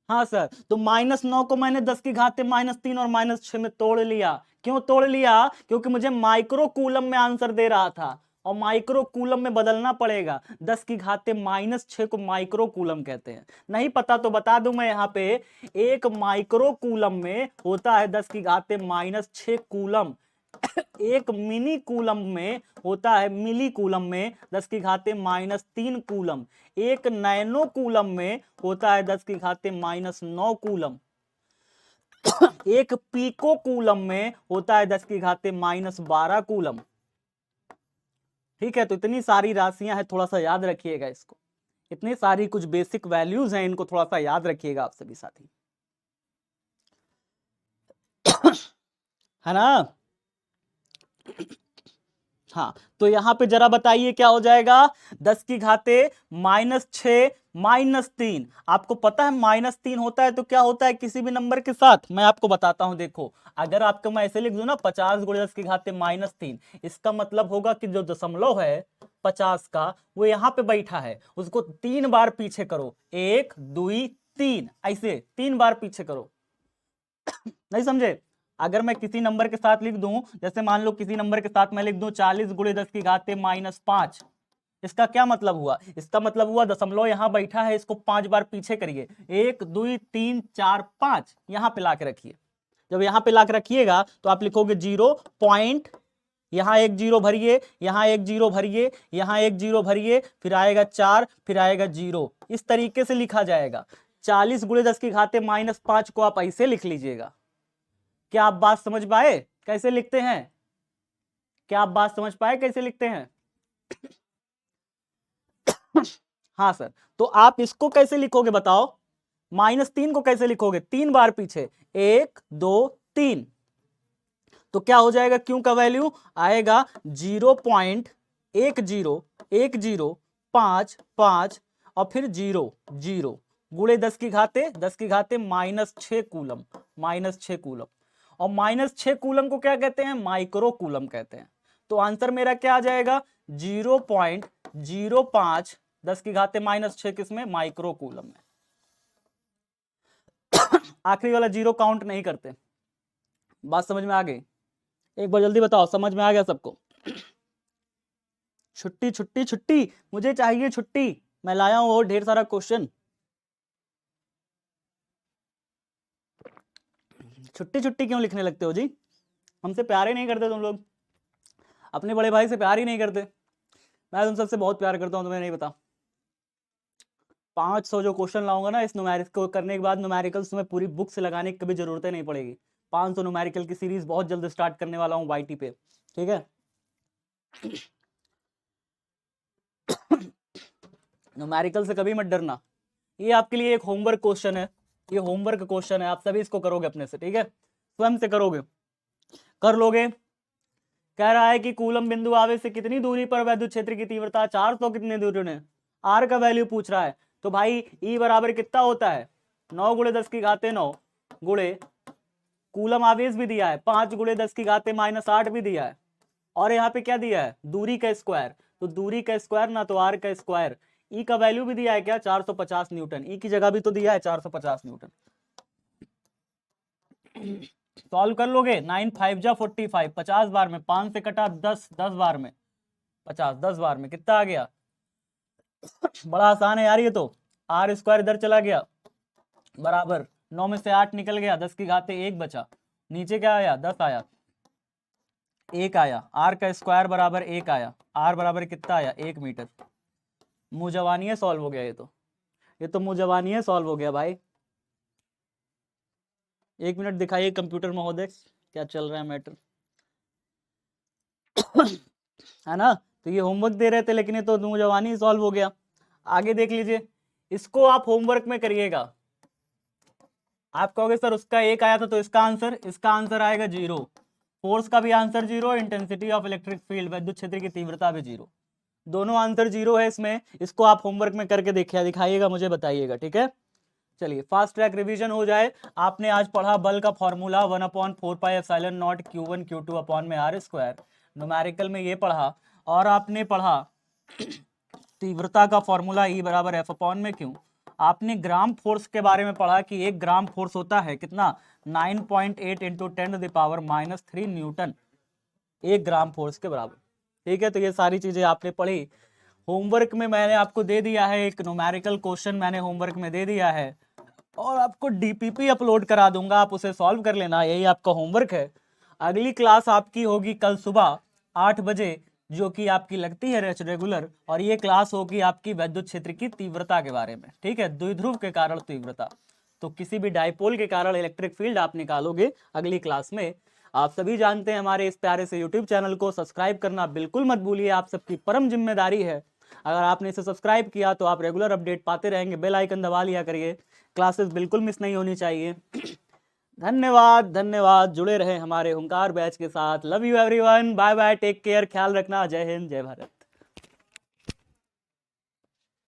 हाँ सर, तो -9 को मैंने 10 की घाते -3 और -6 में तोड़ लिया। क्यों तोड़ लिया, क्योंकि मुझे माइक्रो कूलम में आंसर दे रहा था, और माइक्रो कूलम में बदलना पड़ेगा। 10 की घाते -6 को माइक्रो कूलम कहते हैं, नहीं पता तो बता दूं मैं यहाँ पे, एक माइक्रो कूलम में होता है 10 की घाते -6 कूलम, एक मिनी कूलम में होता है, मिली कूलम में 10 की घाते -3 कूलम, एक नैनो कूलम में होता है 10 की घाते -9 कूलम, एक पीको कूलम में होता है 10 की घाते -12 कूलम। ठीक है, तो इतनी सारी राशियां हैं, थोड़ा सा याद रखिएगा इसको, इतनी सारी कुछ बेसिक वैल्यूज हैं, इनको थोड़ा सा याद रखिएगा आप सभी साथी, है ना। हाँ, तो यहां पे जरा बताइए क्या हो जाएगा, 10 की घाते -6 -3, आपको पता है -3 होता है तो क्या होता है किसी भी नंबर के साथ, मैं आपको बताता हूं। देखो अगर आपको मैं ऐसे लिख दूं ना, 50 गुणे 10 की घाते -3, इसका मतलब होगा कि जो दशमलव है 50 का, वो यहां पे बैठा है, उसको 3 बार पीछे करो, 1 2 3, ऐसे 3 बार पीछे करो, नहीं समझे। अगर मैं किसी नंबर के साथ लिख दूं, जैसे मान लो किसी नंबर के साथ मैं लिख दूं 40 गुणे 10 की घाते -5, इसका क्या मतलब हुआ, इसका मतलब हुआ दशमलव यहां बैठा है, इसको 5 बार पीछे करिए, 1 2 3 4 5, यहां पे लाके रखिए। जब यहां पे लाके रखिएगा तो आप लिखोगे 0 पॉइंट, यहां एक 0 भरिए, यहां एक 0 भरिए, यहां एक 0 भरिए, फिर आएगा 4, फिर आएगा 0, इस तरीके से लिखा जाएगा। 40 गुणे 10 की घाते -5 को आप ऐसे लिख लीजिएगा। क्या आप बात समझ पाए कैसे लिखते हैं, क्या आप बात समझ पाए कैसे लिखते हैं। हाँ सर, तो आप इसको कैसे लिखोगे बताओ, -3 को कैसे लिखोगे, 3 बार पीछे, 1 2 3, तो क्या हो जाएगा, क्यों का वैल्यू आएगा 0.1010 5 5 और फिर 0 0 गुणे 10 की घाते -6 कूलम, -6 कूलम, और -6 कूलम को क्या कहते हैं, माइक्रो कूलम कहते हैं। तो आंसर मेरा क्या आ जाएगा, 0.05 10 की घाते -6 किसमें, माइक्रो कूलम में। आखिरी वाला 0 काउंट नहीं करते। बात समझ में आ गई, एक बार जल्दी बताओ, समझ में आ गया सबको। छुट्टी छुट्टी छुट्टी, मुझे चाहिए छुट्टी, मैं लाया हूं और ढेर सारा क्वेश्चन। छुट्टी छुट्टी क्यों लिखने लगते हो जी, हमसे प्यार ही नहीं करते तुम लोग, अपने बड़े भाई से प्यार ही नहीं करते। मैं तुम सबसे बहुत प्यार करता हूं, तुम्हें नहीं पता। 500 जो क्वेश्चन लाऊंगा ना, इस न्यूमेरिकल को करने के बाद न्यूमेरिकल्स तुम्हें पूरी बुक से लगाने की कभी जरूरत नहीं पड़ेगी। 500 न्यूमेरिकल की सीरीज बहुत जल्द स्टार्ट करने वाला हूं वाईटी पे, ठीक है। न्यूमेरिकल से कभी मत डरना, ये आपके लिए एक होमवर्क क्वेश्चन है, ये होमवर्क क्वेश्चन है, आप सभी इसको करोगे अपने से, ठीक है, स्वयं से करोगे, कर लोगे। कह रहा है कि कूलम बिंदु आवेश से कितनी दूरी पर वैद्युत क्षेत्र की तीव्रता 400 कितने दूरी ने, आर का वैल्यू पूछ रहा है। तो भाई ई बराबर कितना होता है, 9 गुणे 10 की घाते 9 गुणे, कूलम आवेश भी दिया है 5 गुणे 10 की घाते -8 भी दिया है, और यहाँ पे क्या दिया है, दूरी का स्क्वायर, तो दूरी का स्क्वायर ना तो आर का स्क्वायर, ई का वैल्यू भी दिया है क्या, 450 न्यूटन, ई की जगह भी तो दिया है 450 न्यूटन। सॉल्व कर लोगे, 9 5 जा 45, 50 बार में, 5 से कटा 10, 10 बार में 50, 10 बार में कितना आ गया? बड़ा आसान है यार ये तो। आर स्क्वायर इधर चला गया बराबर 9 में से 8 निकल गया, 10 की घाते 1 बचा, नीचे क्या आया? 10 आया, 1 आया, आर का स्क्वायर बराबर 1 आया, आर बराबर कितना आया? 1 मीटर। मुंह जवानी सॉल्व हो गया ये तो मुंह जवानी सॉल्व हो गया भाई। 1 मिनट दिखाइए कंप्यूटर महोदय क्या चल रहा है मैटर। है ना? तो ये होमवर्क दे रहे थे लेकिन ये तो मुंह जवानी सॉल्व हो गया। आगे देख लीजिए, इसको आप होमवर्क में करिएगा। आप कहोगे सर उसका 1 आया था तो इसका आंसर आएगा 0। फोर्स का भी answer 0, intensity of electric field विद्युत क्षेत्र की तीव्रता भी 0, दोनों आंसर 0 है इसमें। इसको आप होमवर्क में करके दिखाइएगा, मुझे बताइएगा, ठीक है? चलिए फास्ट ट्रैक रिवीजन हो जाए। आपने आज पढ़ा बल का फॉर्मूला 1/4πε0 Q1 Q2 अपॉन में R स्क्वायर, न्यूमेरिकल में ये पढ़ा। और आपने पढ़ा तीव्रता का फॉर्मूला E बराबर F अपॉन में Q। आपने ग्राम फोर्स के बारे में पढ़ा कि एक ग्राम फोर्स होता है कितना? 9.8 इंटू 10⁻³ न्यूटन, एक ग्राम फोर्स के बराबर। ठीक है, तो ये सारी चीजें आपने पढ़ी। होमवर्क में मैंने आपको दे दिया है एक न्यूमेरिकल क्वेश्चन, मैंने होमवर्क में दे दिया है और आपको डीपीपी अपलोड करा दूंगा, आप उसे सॉल्व कर लेना, यही आपका होमवर्क है। अगली क्लास आपकी होगी कल सुबह 8 बजे, जो कि आपकी लगती है रेगुलर, और ये क्लास होगी आपकी विद्युत क्षेत्र की तीव्रता के बारे में। ठीक है, द्विध्रुव के कारण तीव्रता, तो किसी भी डायपोल के कारण इलेक्ट्रिक फील्ड आप निकालोगे अगली क्लास में। आप सभी जानते हैं हमारे इस प्यारे से यूट्यूब चैनल को सब्सक्राइब करना बिल्कुल मत भूलिए, आप सबकी परम जिम्मेदारी है। अगर आपने इसे सब्सक्राइब किया तो आप रेगुलर अपडेट पाते रहेंगे, बेल आइकन दबा लिया करिए, क्लासेस बिल्कुल मिस नहीं होनी चाहिए। धन्यवाद धन्यवाद, जुड़े रहे हमारे हुंकार बैच के साथ। Love you everyone, bye bye, take care, ख्याल रखना, जय हिंद जय भारत।